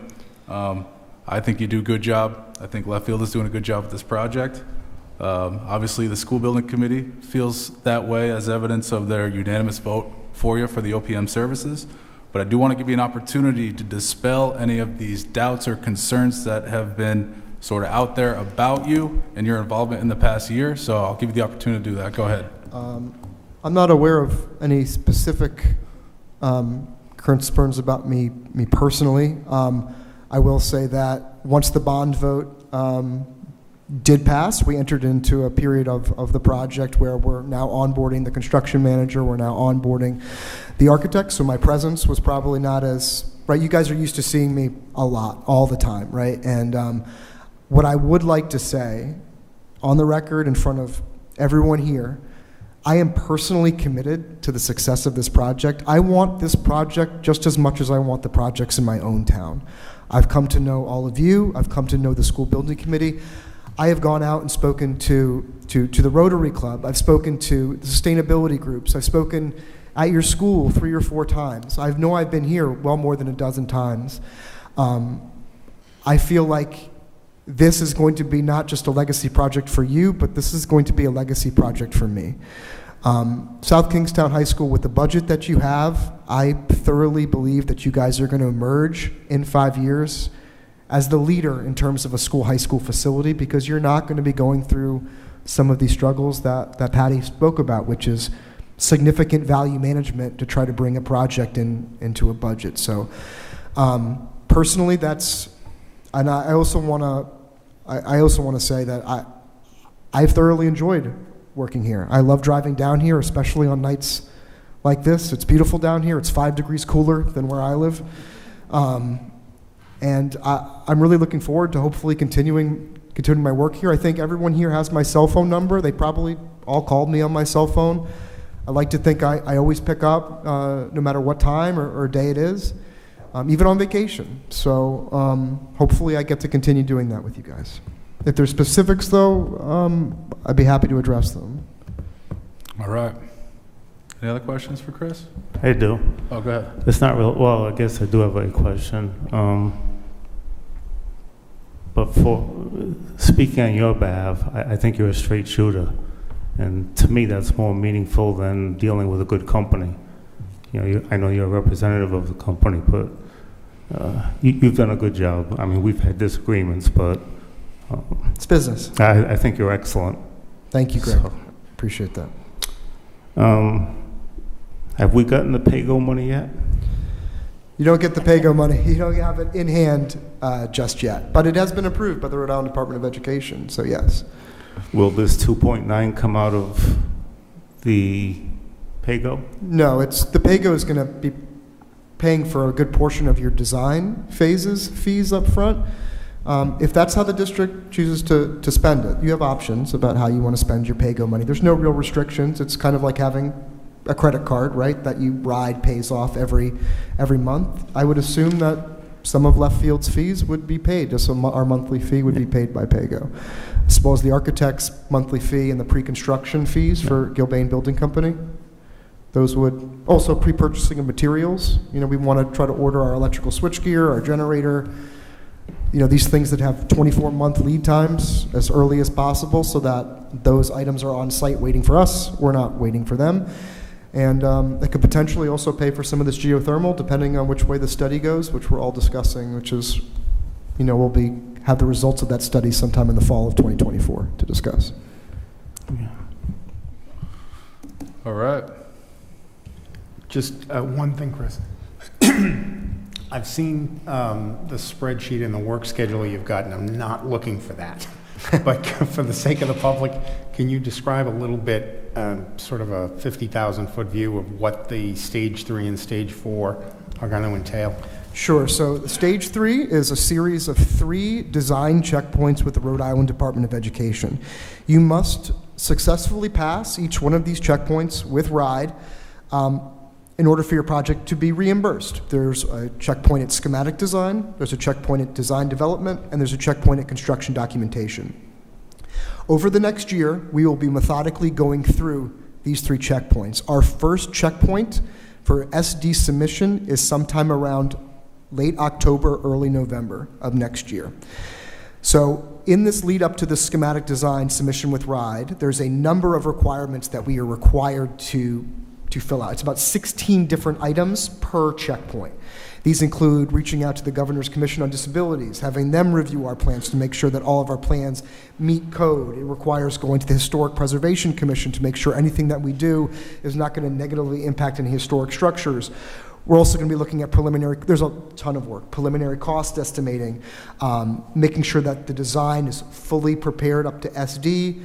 I think you do a good job. I think Left Field is doing a good job with this project. Obviously, the school building committee feels that way, as evidence of their unanimous vote for you for the OPM services. But I do want to give you an opportunity to dispel any of these doubts or concerns that have been sort of out there about you and your involvement in the past year. So I'll give you the opportunity to do that. Go ahead. I'm not aware of any specific concerns about me personally. I will say that once the bond vote did pass, we entered into a period of the project where we're now onboarding the construction manager, we're now onboarding the architect, so my presence was probably not as, right, you guys are used to seeing me a lot, all the time, right? And what I would like to say, on the record in front of everyone here, I am personally committed to the success of this project. I want this project just as much as I want the projects in my own town. I've come to know all of you, I've come to know the school building committee. I have gone out and spoken to the Rotary Club. I've spoken to the sustainability groups. I've spoken at your school 3 or 4 times. I know I've been here well more than a dozen times. I feel like this is going to be not just a legacy project for you, but this is going to be a legacy project for me. South Kingstown High School, with the budget that you have, I thoroughly believe that you guys are going to emerge in 5 years as the leader in terms of a high school facility, because you're not going to be going through some of these struggles that Patty spoke about, which is significant value management to try to bring a project into a budget. So personally, that's, and I also want to say that I've thoroughly enjoyed working here. I love driving down here, especially on nights like this. It's beautiful down here. It's 5 degrees cooler than where I live. And I'm really looking forward to hopefully continuing my work here. I think everyone here has my cell phone number. They probably all called me on my cell phone. I like to think I always pick up no matter what time or day it is, even on vacation. So hopefully I get to continue doing that with you guys. If there's specifics, though, I'd be happy to address them. All right. Any other questions for Chris? I do. Oh, go ahead. It's not real, well, I guess I do have a question. But for speaking on your behalf, I think you're a straight shooter. And to me, that's more meaningful than dealing with a good company. You know, I know you're a representative of the company, but you've done a good job. I mean, we've had disagreements, but it's business. I think you're excellent. Thank you, Greg. Appreciate that. Have we gotten the PAYGO money yet? You don't get the PAYGO money. You don't have it in hand just yet. But it has been approved by the Rhode Island Department of Education, so yes. Will this 2.9 come out of the PAYGO? No, the PAYGO is going to be paying for a good portion of your design phases fees up front. If that's how the district chooses to spend it, you have options about how you want to spend your PAYGO money. There's no real restrictions. It's kind of like having a credit card, right, that you RIDE pays off every month. I would assume that some of Left Field's fees would be paid, just so our monthly fee would be paid by PAYGO. I suppose the architect's monthly fee and the pre-construction fees for Gilbane Building Company, those would, also pre-purchasing of materials. You know, we want to try to order our electrical switchgear, our generator, you know, these things that have 24-month lead times as early as possible so that those items are on site waiting for us. We're not waiting for them. And it could potentially also pay for some of this geothermal, depending on which way the study goes, which we're all discussing, which is, you know, we'll have the results of that study sometime in the fall of 2024 to discuss. Yeah. All right. Just one thing, Chris. I've seen the spreadsheet and the work schedule you've got, and I'm not looking for that. But for the sake of the public, can you describe a little bit, sort of a 50,000-foot view of what the Stage 3 and Stage 4 are going to entail? Sure. So Stage 3 is a series of 3 design checkpoints with the Rhode Island Department of Education. You must successfully pass each one of these checkpoints with RIDE in order for your project to be reimbursed. There's a checkpoint at schematic design, there's a checkpoint at design development, and there's a checkpoint at construction documentation. Over the next year, we will be methodically going through these 3 checkpoints. Our first checkpoint for SD submission is sometime around late October, early November of next year. So in this lead up to the schematic design submission with RIDE, there's a number of requirements that we are required to fill out. It's about 16 different items per checkpoint. These include reaching out to the Governor's Commission on Disabilities, having them review our plans to make sure that all of our plans meet code. It requires going to the Historic Preservation Commission to make sure anything that we do is not going to negatively impact any historic structures. We're also going to be looking at there's a ton of work, preliminary cost estimating, making sure that the design is fully prepared up to SD.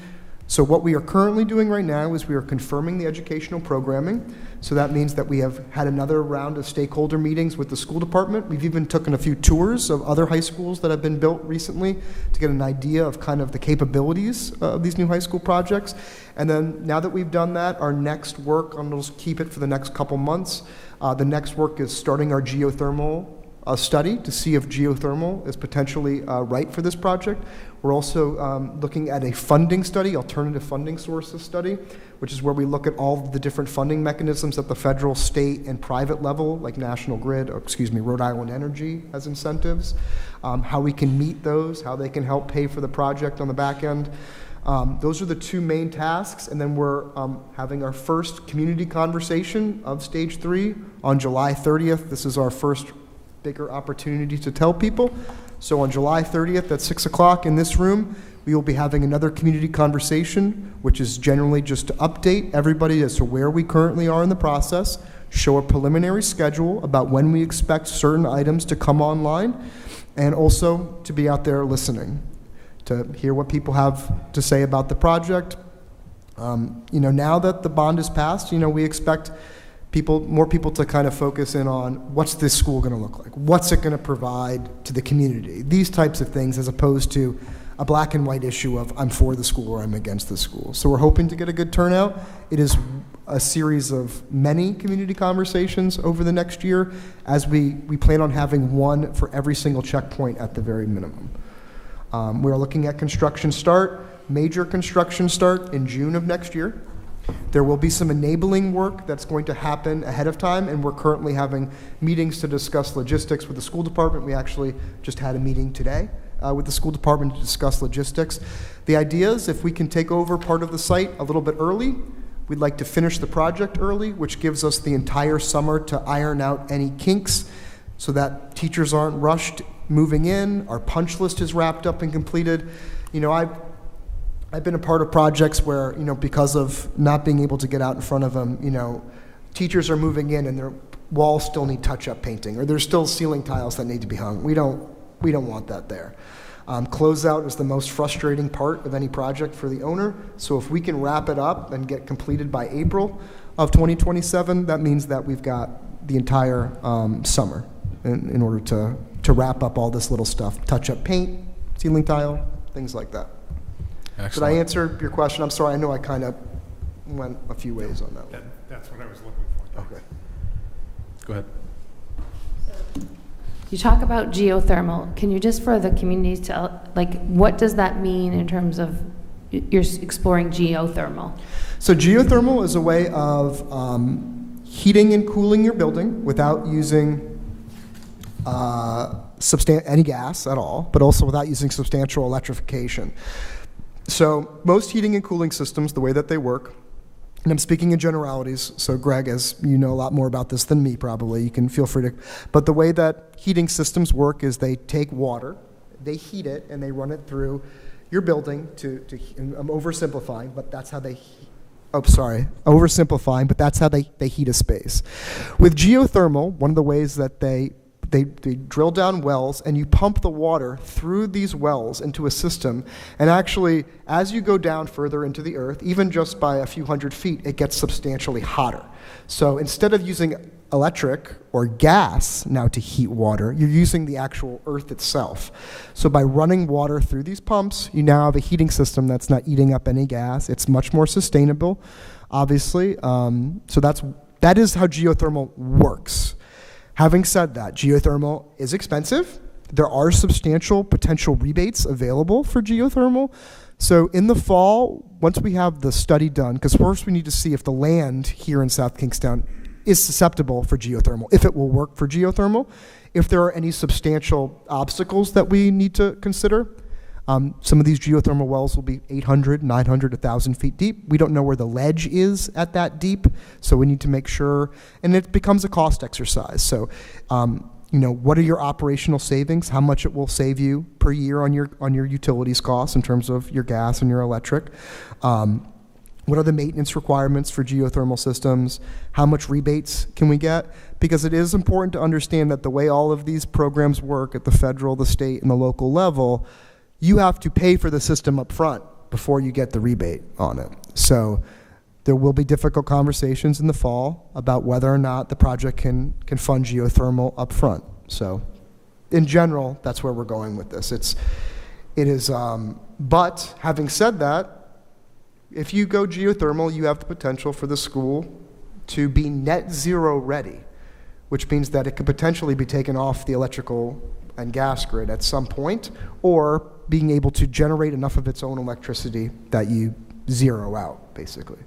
So what we are currently doing right now is we are confirming the educational programming. So that means that we have had another round of stakeholder meetings with the school department. We've even taken a few tours of other high schools that have been built recently to get an idea of kind of the capabilities of these new high school projects. And then now that we've done that, our next work, and we'll just keep it for the next couple months, the next work is starting our geothermal study to see if geothermal is potentially right for this project. We're also looking at a funding study, alternative funding sources study, which is where we look at all of the different funding mechanisms at the federal, state, and private level, like National Grid, Rhode Island Energy as incentives, how we can meet those, how they can help pay for the project on the back end. Those are the 2 main tasks, and then we're having our first community conversation of Stage 3 on July 30th. This is our first bigger opportunity to tell people. So on July 30th at 6 o'clock in this room, we will be having another community conversation, which is generally just to update everybody as to where we currently are in the process, show a preliminary schedule about when we expect certain items to come online, and also to be out there listening, to hear what people have to say about the project. Now that the bond is passed, we expect more people to kind of focus in on what's this school going to look like? What's it going to provide to the community? These types of things, as opposed to a black and white issue of I'm for the school or I'm against the school. So we're hoping to get a good turnout. It is a series of many community conversations over the next year, as we plan on having one for every single checkpoint at the very minimum. We're looking at major construction start in June of next year. There will be some enabling work that's going to happen ahead of time, and we're currently having meetings to discuss logistics with the school department. We actually just had a meeting today with the school department to discuss logistics. The idea is if we can take over part of the site a little bit early, we'd like to finish the project early, which gives us the entire summer to iron out any kinks so that teachers aren't rushed moving in, our punch list is wrapped up and completed. I've been a part of projects where, because of not being able to get out in front of them, teachers are moving in and their walls still need touch-up painting, or there's still ceiling tiles that need to be hung. We don't want that there. Closeout is the most frustrating part of any project for the owner, so if we can wrap it up and get completed by April of 2027, that means that we've got the entire summer in order to wrap up all this little stuff, touch-up paint, ceiling tile, things like that. Excellent. Did I answer your question? I'm sorry, I know I kind of went a few ways on that one. That's what I was looking for. Okay. Go ahead. You talk about geothermal. Can you just, for the community, tell, what does that mean in terms of you're exploring geothermal? So geothermal is a way of heating and cooling your building without using any gas at all, but also without using substantial electrification. So most heating and cooling systems, the way that they work, and I'm speaking in generalities, so Greg, as you know a lot more about this than me probably, you can feel free to, but the way that heating systems work is they take water, they heat it, and they run it through your building I'm oversimplifying, but that's how they oversimplifying, but that's how they heat a space. With geothermal, one of the ways that they drill down wells and you pump the water through these wells into a system, and actually as you go down further into the earth, even just by a few hundred feet, it gets substantially hotter. So instead of using electric or gas now to heat water, you're using the actual earth itself. So by running water through these pumps, you now have a heating system that's not eating up any gas. It's much more sustainable, obviously. So that is how geothermal works. Having said that, geothermal is expensive. There are substantial potential rebates available for geothermal. So in the fall, once we have the study done, because first we need to see if the land here in South Kingstown is susceptible for geothermal, if it will work for geothermal, if there are any substantial obstacles that we need to consider. Some of these geothermal wells will be 800, 900, 1,000 feet deep. We don't know where the ledge is at that deep, so we need to make sure, and it becomes a cost exercise. So, what are your operational savings? How much it will save you per year on your utilities costs in terms of your gas and your electric? What are the maintenance requirements for geothermal systems? How much rebates can we get? Because it is important to understand that the way all of these programs work at the federal, the state, and the local level, you have to pay for the system up front before you get the rebate on it. So there will be difficult conversations in the fall about whether or not the project can fund geothermal up front. So in general, that's where we're going with this. But having said that, if you go geothermal, you have the potential for the school to be net zero ready, which means that it could potentially be taken off the electrical and gas grid at some point, or being able to generate enough of its own electricity that you zero out, basically.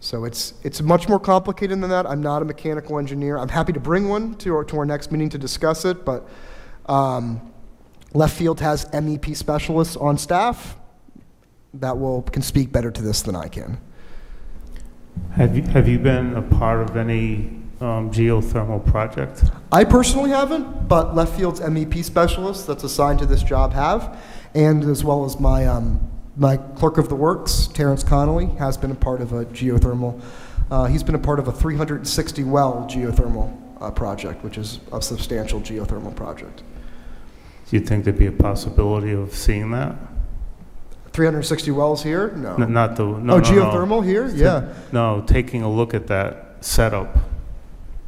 So it's much more complicated than that. I'm not a mechanical engineer. I'm happy to bring one to our next meeting to discuss it, but Left Field has MEP specialists on staff that can speak better to this than I can. Have you been a part of any geothermal project? I personally haven't, but Left Field's MEP specialists that's assigned to this job have, and as well as my clerk of the works, Terrence Connolly, has been a part of a geothermal. He's been a part of a 360 well geothermal project, which is a substantial geothermal project. Do you think there'd be a possibility of seeing that? 360 wells here? No. Not the, no, Oh, no, geothermal here? Yeah. No, taking a look at that setup.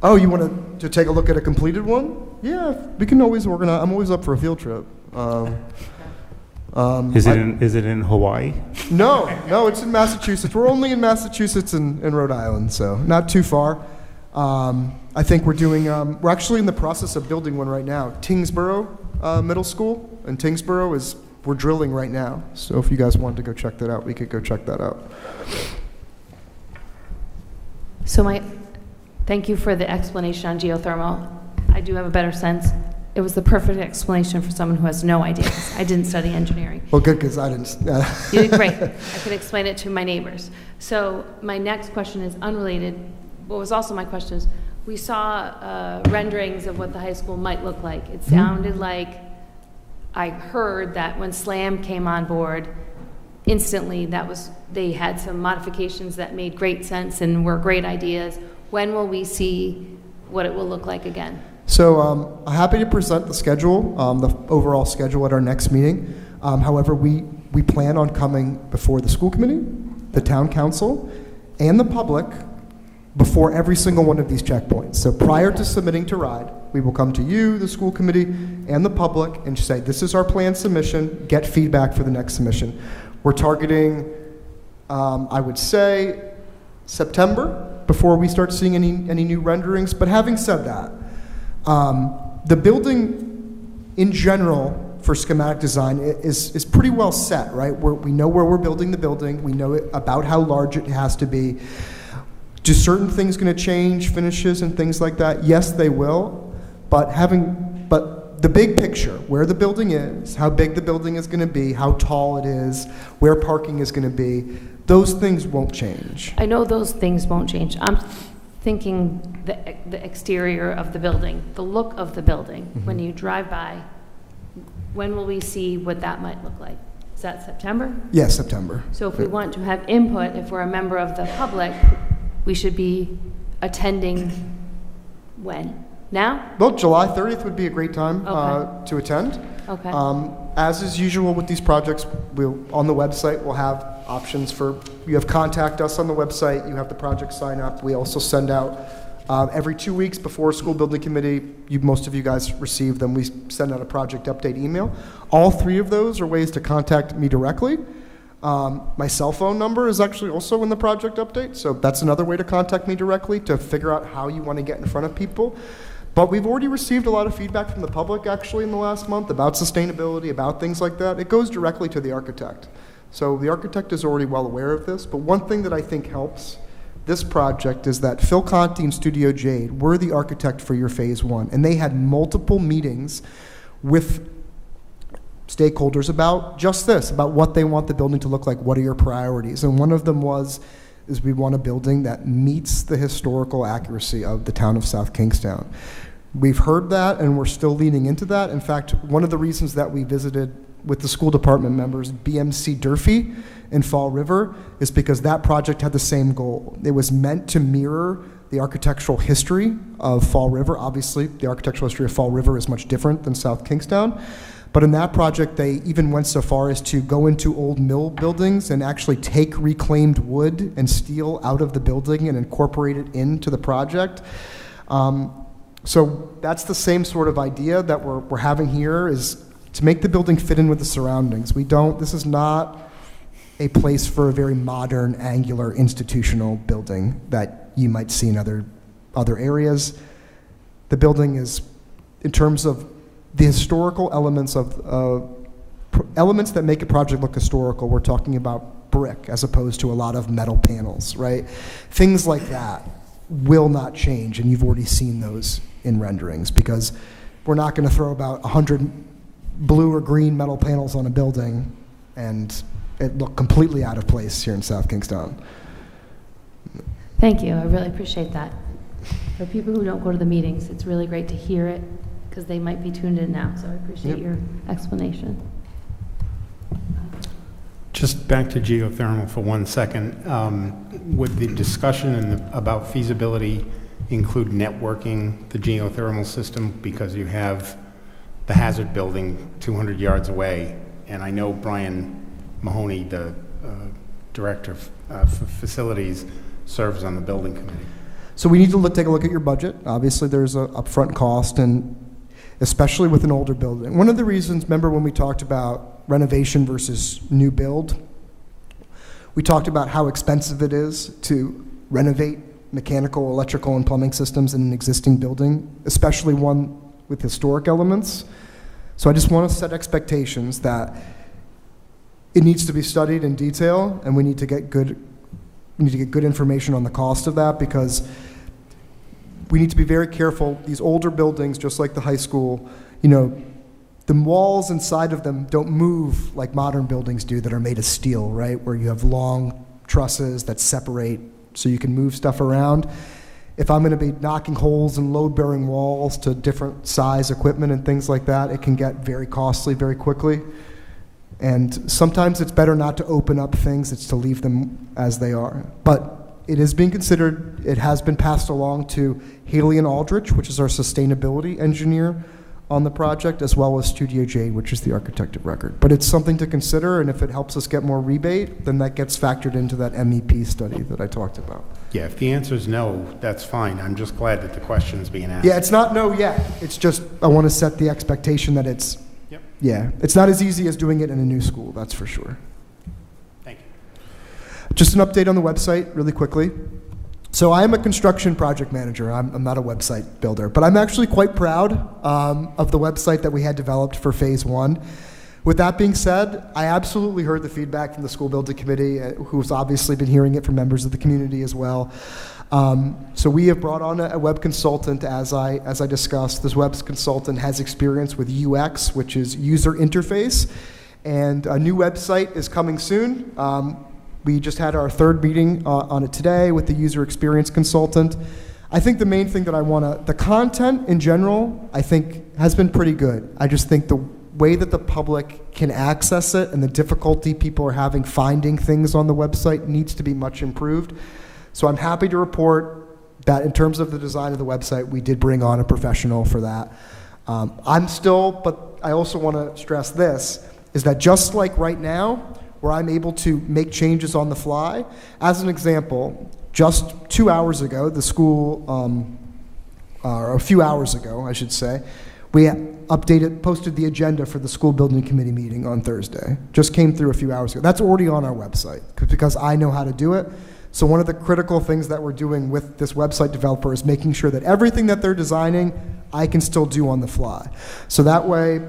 Oh, you want to take a look at a completed one? Yeah, we can always organize. I'm always up for a field trip. Is it in Hawaii? No, it's in Massachusetts. We're only in Massachusetts and Rhode Island, so not too far. I think we're actually in the process of building one right now. Tingsboro Middle School in Tingsboro we're drilling right now. So if you guys wanted to go check that out, we could go check that out. So thank you for the explanation on geothermal. I do have a better sense. It was the perfect explanation for someone who has no idea. I didn't study engineering. Well, good, because I didn't. You did great. I can explain it to my neighbors. So my next question is unrelated. What was also my question is, we saw renderings of what the high school might look like. It sounded like I heard that when SLAM came on board, instantly they had some modifications that made great sense and were great ideas. When will we see what it will look like again? So I'm happy to present the schedule, the overall schedule at our next meeting. However, we plan on coming before the school committee, the town council, and the public before every single one of these checkpoints. So prior to submitting to RIDE, we will come to you, the school committee, and the public and say, this is our planned submission, get feedback for the next submission. We're targeting, I would say, September before we start seeing any new renderings. But having said that, the building in general for schematic design is pretty well set, right? We know where we're building the building. We know about how large it has to be. Do certain things going to change, finishes and things like that? Yes, they will. But the big picture, where the building is, how big the building is going to be, how tall it is, where parking is going to be, those things won't change. I know those things won't change. I'm thinking the exterior of the building, the look of the building. When you drive by, when will we see what that might look like? Is that September? Yes, September. So if we want to have input, if we're a member of the public, we should be attending when? Now? Well, July 30th would be a great time Okay. to attend. Okay. As is usual with these projects, on the website we'll have options for, you have contact us on the website, you have the project sign up. We also send out every 2 weeks before school building committee, most of you guys receive them, we send out a project update email. All three of those are ways to contact me directly. My cell phone number is actually also in the project update, so that's another way to contact me directly to figure out how you want to get in front of people. But we've already received a lot of feedback from the public actually in the last month about sustainability, about things like that. It goes directly to the architect. So the architect is already well aware of this, but one thing that I think helps this project is that Phil Conti and Studio Jade were the architect for your phase one, and they had multiple meetings with stakeholders about just this, about what they want the building to look like, what are your priorities, and one of them is we want a building that meets the historical accuracy of the town of South Kingstown. We've heard that, and we're still leaning into that. In fact, one of the reasons that we visited with the school department members, BMC Durfee in Fall River, is because that project had the same goal. It was meant to mirror the architectural history of Fall River. Obviously, the architectural history of Fall River is much different than South Kingstown. But in that project, they even went so far as to go into old mill buildings and actually take reclaimed wood and steel out of the building and incorporate it into the project. So that's the same sort of idea that we're having here, is to make the building fit in with the surroundings. This is not a place for a very modern, angular, institutional building that you might see in other areas. The building is, in terms of the historical elements elements that make a project look historical, we're talking about brick as opposed to a lot of metal panels, right? Things like that will not change, and you've already seen those in renderings, because we're not going to throw about 100 blue or green metal panels on a building and it look completely out of place here in South Kingstown. Thank you. I really appreciate that. For people who don't go to the meetings, it's really great to hear it, because they might be tuned in now, so I appreciate your explanation. Just back to geothermal for 1 second. Would the discussion about feasibility include networking the geothermal system, because you have the Hazard Building 200 yards away, and I know Brian Mahoney, the Director for Facilities, serves on the building committee. So we need to take a look at your budget. Obviously, there's an upfront cost, and especially with an older building. One of the reasons, remember when we talked about renovation versus new build, we talked about how expensive it is to renovate mechanical, electrical, and plumbing systems in an existing building, especially one with historic elements. So I just want to set expectations that it needs to be studied in detail, and we need to get good information on the cost of that, because we need to be very careful. These older buildings, just like the high school, the walls inside of them don't move like modern buildings do that are made of steel, right? Where you have long trusses that separate so you can move stuff around. If I'm going to be knocking holes in load-bearing walls to different size equipment and things like that, it can get very costly very quickly. And sometimes it's better not to open up things, it's to leave them as they are. But it is being considered. It has been passed along to Haley and Aldrich, which is our sustainability engineer on the project, as well as Studio Jade, which is the architect of record. But it's something to consider, and if it helps us get more rebate, then that gets factored into that MEP study that I talked about. Yeah, if the answer is no, that's fine. I'm just glad that the question is being asked. Yeah, it's not no yet. It's just I want to set the expectation that it's, yeah, it's not as easy as doing it in a new school, that's for sure. Thank you. Just an update on the website really quickly. So I am a construction project manager. I'm not a website builder, but I'm actually quite proud of the website that we had developed for phase one. With that being said, I absolutely heard the feedback from the school building committee, who's obviously been hearing it from members of the community as well. So we have brought on a web consultant, as I discussed. This web consultant has experience with UX, which is user interface, and a new website is coming soon. We just had our third meeting on it today with the user experience consultant. I think the main thing that the content in general, I think has been pretty good. I just think the way that the public can access it and the difficulty people are having finding things on the website needs to be much improved. So I'm happy to report that in terms of the design of the website, we did bring on a professional for that. But I also want to stress this, is that just like right now, where I'm able to make changes on the fly. As an example, just 2 hours ago, the school, or a few hours ago, I should say, we posted the agenda for the school building committee meeting on Thursday. Just came through a few hours ago. That's already on our website because I know how to do it. So one of the critical things that we're doing with this website developer is making sure that everything that they're designing, I can still do on the fly. So that way,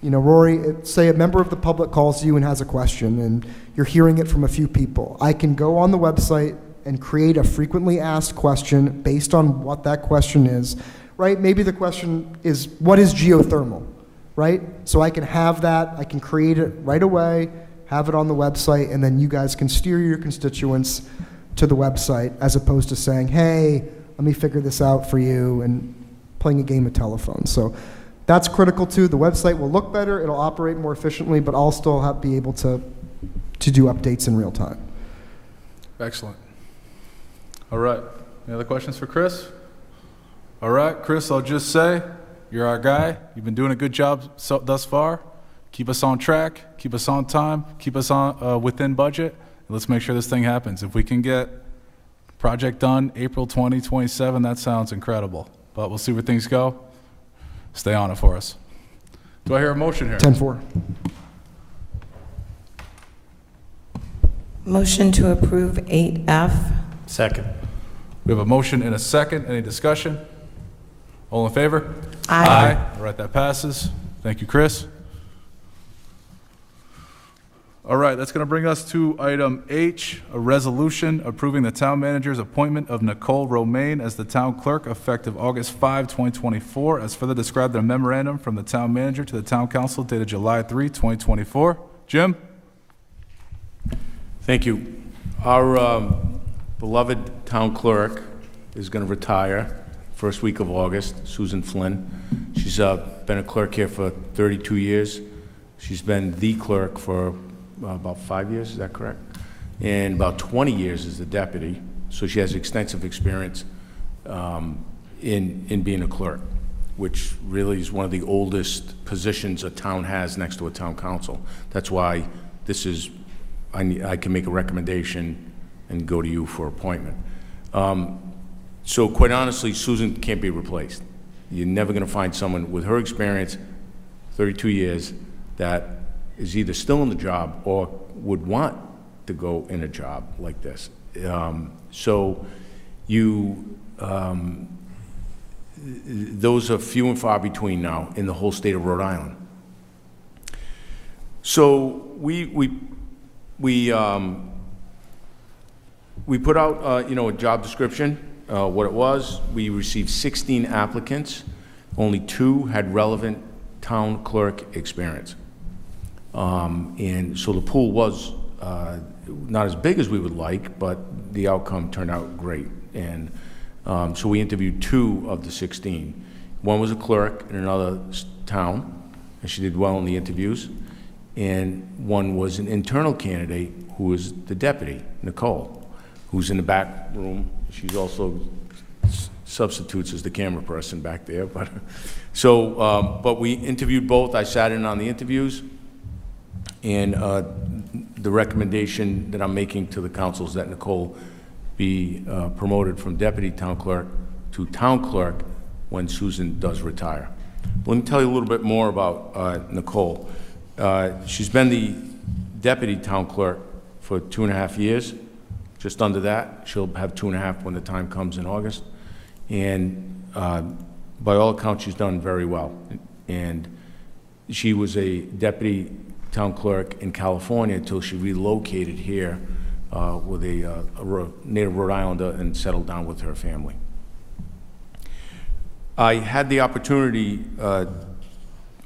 Rory, say a member of the public calls you and has a question, and you're hearing it from a few people. I can go on the website and create a frequently asked question based on what that question is, right? Maybe the question is, what is geothermal, right? So I can have that, I can create it right away, have it on the website, and then you guys can steer your constituents to the website, as opposed to saying, hey, let me figure this out for you, and playing a game of telephone. So that's critical too. The website will look better, it'll operate more efficiently, but I'll still be able to do updates in real time. Excellent. All right. Any other questions for Chris? All right, Chris, I'll just say, you're our guy. You've been doing a good job thus far. Keep us on track, keep us on time, keep us on within budget, and let's make sure this thing happens. If we can get project done April 2027, that sounds incredible. But we'll see where things go. Stay on it for us. Do I hear a motion here? 10-4. Motion to approve 8F. Second. We have a motion and a second. Any discussion? All in favor? Aye. All right, that passes. Thank you, Chris. All right, that's going to bring us to item H, a resolution approving the town manager's appointment of Nicole Romaine as the town clerk effective August 5, 2024, as further described in a memorandum from the town manager to the town council dated July 3, 2024. Jim? Thank you. Our beloved town clerk is going to retire first week of August, Susan Flynn. She's been a clerk here for 32 years. She's been the clerk for about 5 years, is that correct? And about 20 years as the deputy, so she has extensive experience in being a clerk. which really is one of the oldest positions a town has next to a town council. That's why this is, I can make a recommendation and go to you for appointment. So quite honestly, Susan can't be replaced. You're never going to find someone with her experience, 32 years, that is either still in the job or would want to go in a job like this. So those are few and far between now in the whole state of Rhode Island. So we put out a job description, what it was. We received 16 applicants. Only 2 had relevant town clerk experience. And so the pool was not as big as we would like, but the outcome turned out great. And so we interviewed 2 of the 16. One was a clerk in another town, and she did well in the interviews. And one was an internal candidate who was the deputy, Nicole, who's in the back room. She's also substitutes as the camera person back there. But but we interviewed both. I sat in on the interviews, and the recommendation that I'm making to the council is that Nicole be promoted from deputy town clerk to town clerk when Susan does retire. Let me tell you a little bit more about Nicole. She's been the deputy town clerk for 2.5 years, just under that. She'll have 2.5 when the time comes in August. And by all accounts, she's done very well. And she was a deputy town clerk in California until she relocated here with a native Rhode Islander and settled down with her family. I had the opportunity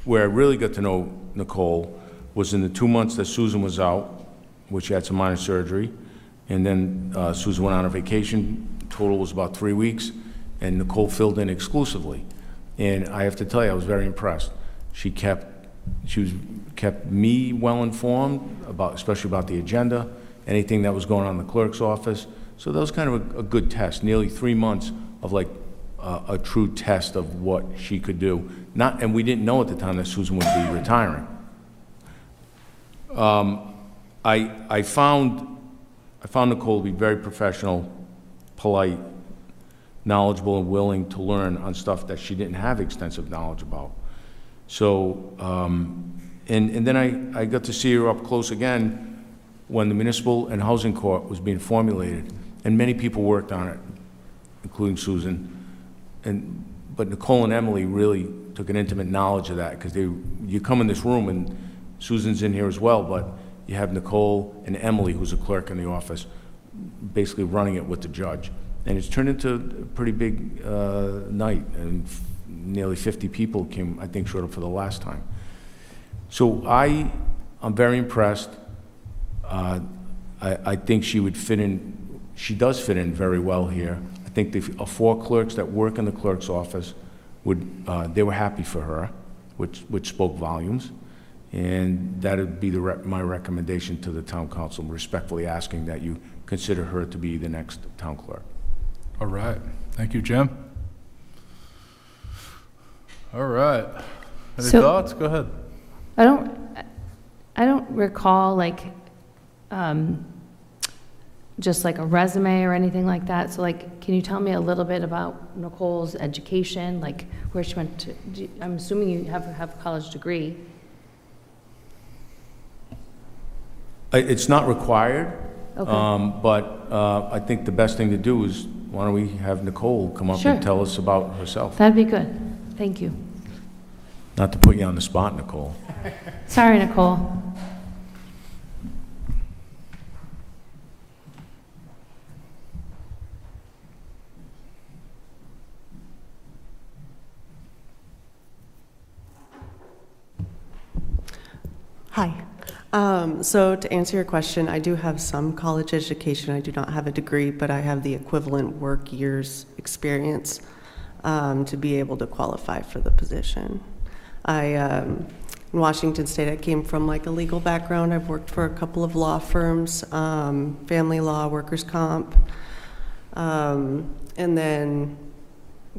where I really got to know Nicole was in the 2 months that Susan was out, which she had some minor surgery, and then Susan went on a vacation. Total was about 3 weeks, and Nicole filled in exclusively. And I have to tell you, I was very impressed. She kept me well informed about, especially about the agenda, anything that was going on in the clerk's office. So that was kind of a good test. Nearly 3 months of like a true test of what she could do. And we didn't know at the time that Susan would be retiring. I found Nicole to be very professional, polite, knowledgeable, and willing to learn on stuff that she didn't have extensive knowledge about. So, and then I got to see her up close again when the Municipal and Housing Court was being formulated, and many people worked on it, including Susan. But Nicole and Emily really took an intimate knowledge of that, because you come in this room, and Susan's in here as well, but you have Nicole and Emily, who's a clerk in the office, basically running it with the judge. And it's turned into a pretty big night, and nearly 50 people came, I think, showed up for the last time. So I'm very impressed. I think she would fit in, she does fit in very well here. I think the 4 clerks that work in the clerk's office they were happy for her, which spoke volumes. And that would be my recommendation to the town council, respectfully asking that you consider her to be the next town clerk. All right. Thank you, Jim. All right. Any thoughts? Go ahead. I don't recall just like a resume or anything like that. So can you tell me a little bit about Nicole's education, like where she went to? I'm assuming you have a college degree. It's not required, Okay. but I think the best thing to do is, why don't we have Nicole come up Sure. and tell us about herself? That'd be good. Thank you. Not to put you on the spot, Nicole. Sorry, Nicole. Hi. So to answer your question, I do have some college education. I do not have a degree, but I have the equivalent work years experience to be able to qualify for the position. In Washington State, I came from a legal background. I've worked for a couple of law firms, family law, workers' comp, and then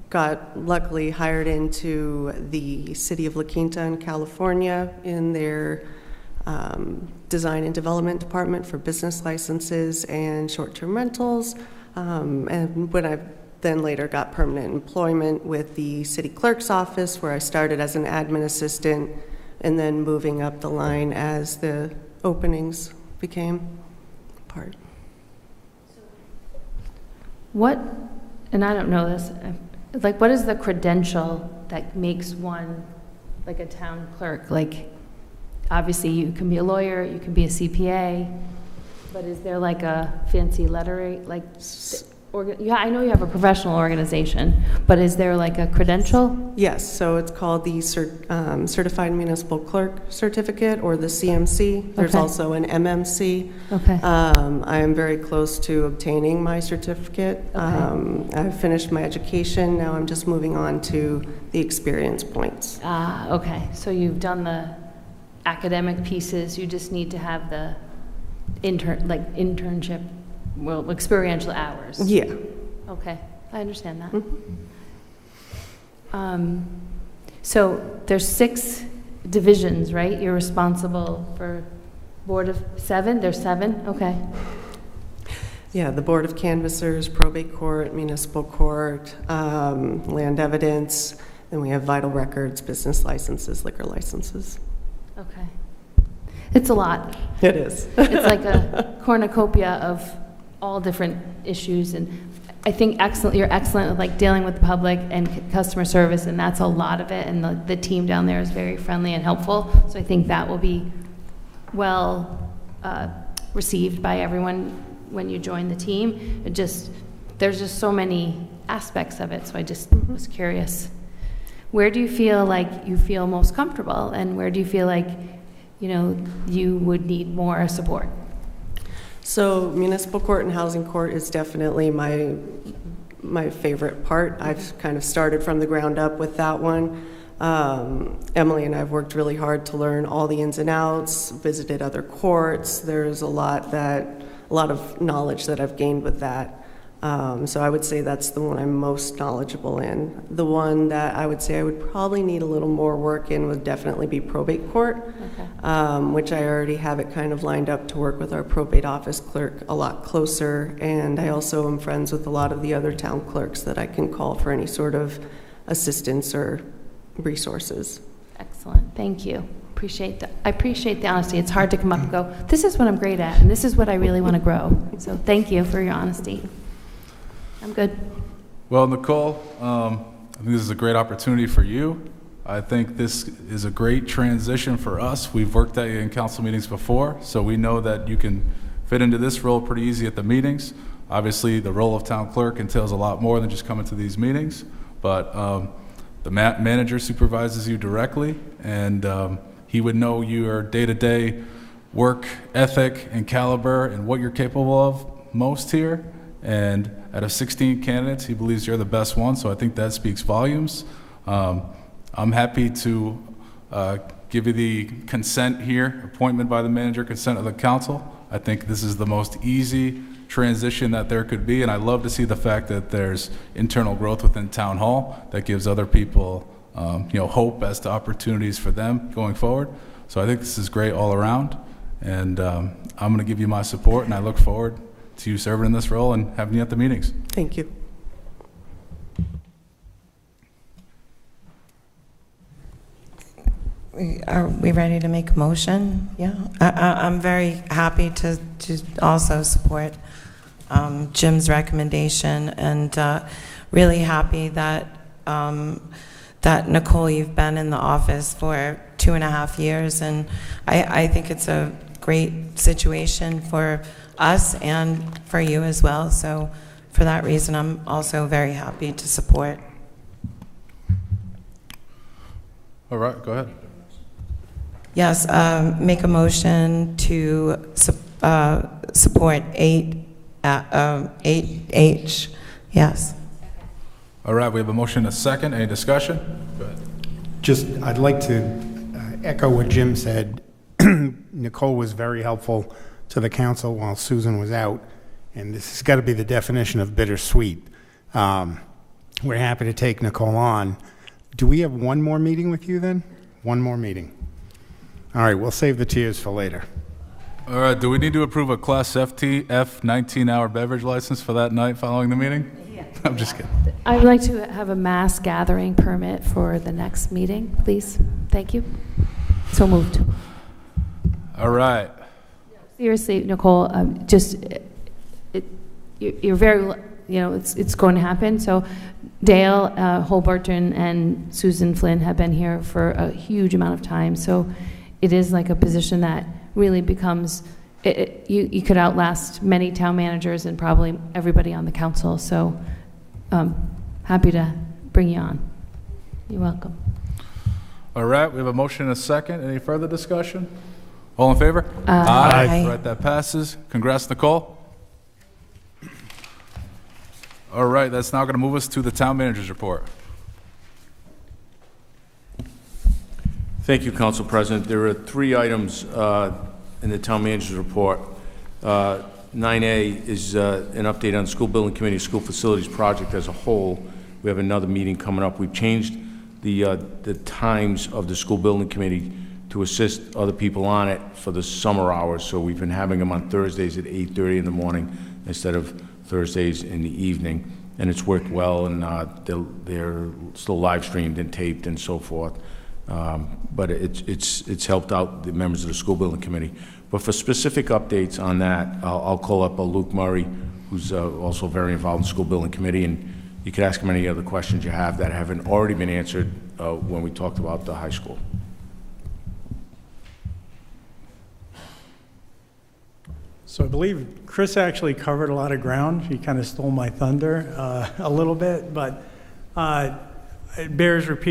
got luckily hired into the city of La Quinta in California in their design and development department for business licenses and short-term rentals. And when I then later got permanent employment with the city clerk's office, where I started as an admin assistant and then moving up the line as the openings became part. What, and I don't know this, like, what is the credential that makes one like a town clerk? Like, obviously you can be a lawyer, you can be a CPA, but is there like a fancy lettering, like, yeah, I know you have a professional organization, but is there like a credential? Yes, so it's called the Certified Municipal Clerk Certificate, or the CMC. There's Okay. also an MMC. Okay. I am very close to obtaining my certificate. Okay. I've finished my education. Now I'm just moving on to the experience points. Okay, so you've done the academic pieces, you just need to have the internship, well, experiential hours. Yeah. Okay, I understand that. So there's 6 divisions, right? You're responsible for Board of 7? There's 7? Okay. Yeah, the Board of Canvassers, Probate Court, Municipal Court, Land Evidence, then we have Vital Records, Business Licenses, Liquor Licenses. Okay. It's a lot. It is. It's like a cornucopia of all different issues, and I think you're excellent at like dealing with the public and customer service, and that's a lot of it, and the team down there is very friendly and helpful, so I think that will be well received by everyone when you join the team. There's just so many aspects of it, so I just was curious. Where do you feel like you feel most comfortable, and where do you feel like, you would need more support? So municipal court and housing court is definitely my favorite part. I've kind of started from the ground up with that one. Emily and I have worked really hard to learn all the ins and outs, visited other courts. There's a lot of knowledge that I've gained with that. So I would say that's the one I'm most knowledgeable in. The one that I would say I would probably need a little more work in would definitely be probate court, which I already have it kind of lined up to work with our probate office clerk a lot closer. And I also am friends with a lot of the other town clerks that I can call for any sort of assistance or resources. Excellent, thank you. I appreciate the honesty. It's hard to come up and go, this is what I'm great at, and this is what I really want to grow. So thank you for your honesty. I'm good. Well, Nicole, I think this is a great opportunity for you. I think this is a great transition for us. We've worked at you in council meetings before, so we know that you can fit into this role pretty easy at the meetings. Obviously, the role of town clerk entails a lot more than just coming to these meetings, but the manager supervises you directly, and he would know your day-to-day work ethic and caliber and what you're capable of most here. And out of 16 candidates, he believes you're the best one, so I think that speaks volumes. I'm happy to give you the consent here, appointment by the manager, consent of the council. I think this is the most easy transition that there could be, and I love to see the fact that there's internal growth within Town Hall that gives other people hope as to opportunities for them going forward. So I think this is great all around, and I'm going to give you my support, and I look forward to you serving in this role and having you at the meetings. Thank you. Are we ready to make a motion? Yeah. I'm very happy to also support Jim's recommendation, and really happy that that Nicole, you've been in the office for 2.5 years, and I think it's a great situation for us and for you as well. So for that reason, I'm also very happy to support. All right, go ahead. Yes, make a motion to support 8H. Yes. All right, we have a motion and a second. Any discussion? Go ahead. I'd like to echo what Jim said. Nicole was very helpful to the council while Susan was out, and this has got to be the definition of bittersweet. we're happy to take Nicole on. Do we have one more meeting with you then? One more meeting. All right, we'll save the tears for later. All right, do we need to approve a Class FTF 19-hour beverage license for that night following the meeting? Yeah. I'm just kidding. I would like to have a mass gathering permit for the next meeting, please. Thank you. So moved. All right. Seriously, Nicole, you're very, it's going to happen. So Dale Holberton and Susan Flynn have been here for a huge amount of time. So it is like a position that really becomes, you could outlast many town managers and probably everybody on the council. So happy to bring you on. You're welcome. All right, we have a motion and a second. Any further discussion? All in favor? Aye. All right, that passes. Congrats, Nicole. All right, that's now going to move us to the town manager's report. Thank you, Council President. There are 3 items in the town manager's report. 9A is an update on the school building committee, school facilities project as a whole. We have another meeting coming up. We've changed the times of the school building committee to assist other people on it for the summer hours. So we've been having them on Thursdays at 8:30 in the morning instead of Thursdays in the evening. And it's worked well, and they're still live streamed and taped and so forth. But it's helped out the members of the school building committee. But for specific updates on that, I'll call up Luke Murray, who's also very involved in the school building committee, and you can ask him any other questions you have that haven't already been answered when we talked about the high school. So I believe Chris actually covered a lot of ground. He kind of stole my thunder a little bit, but it bears repeating.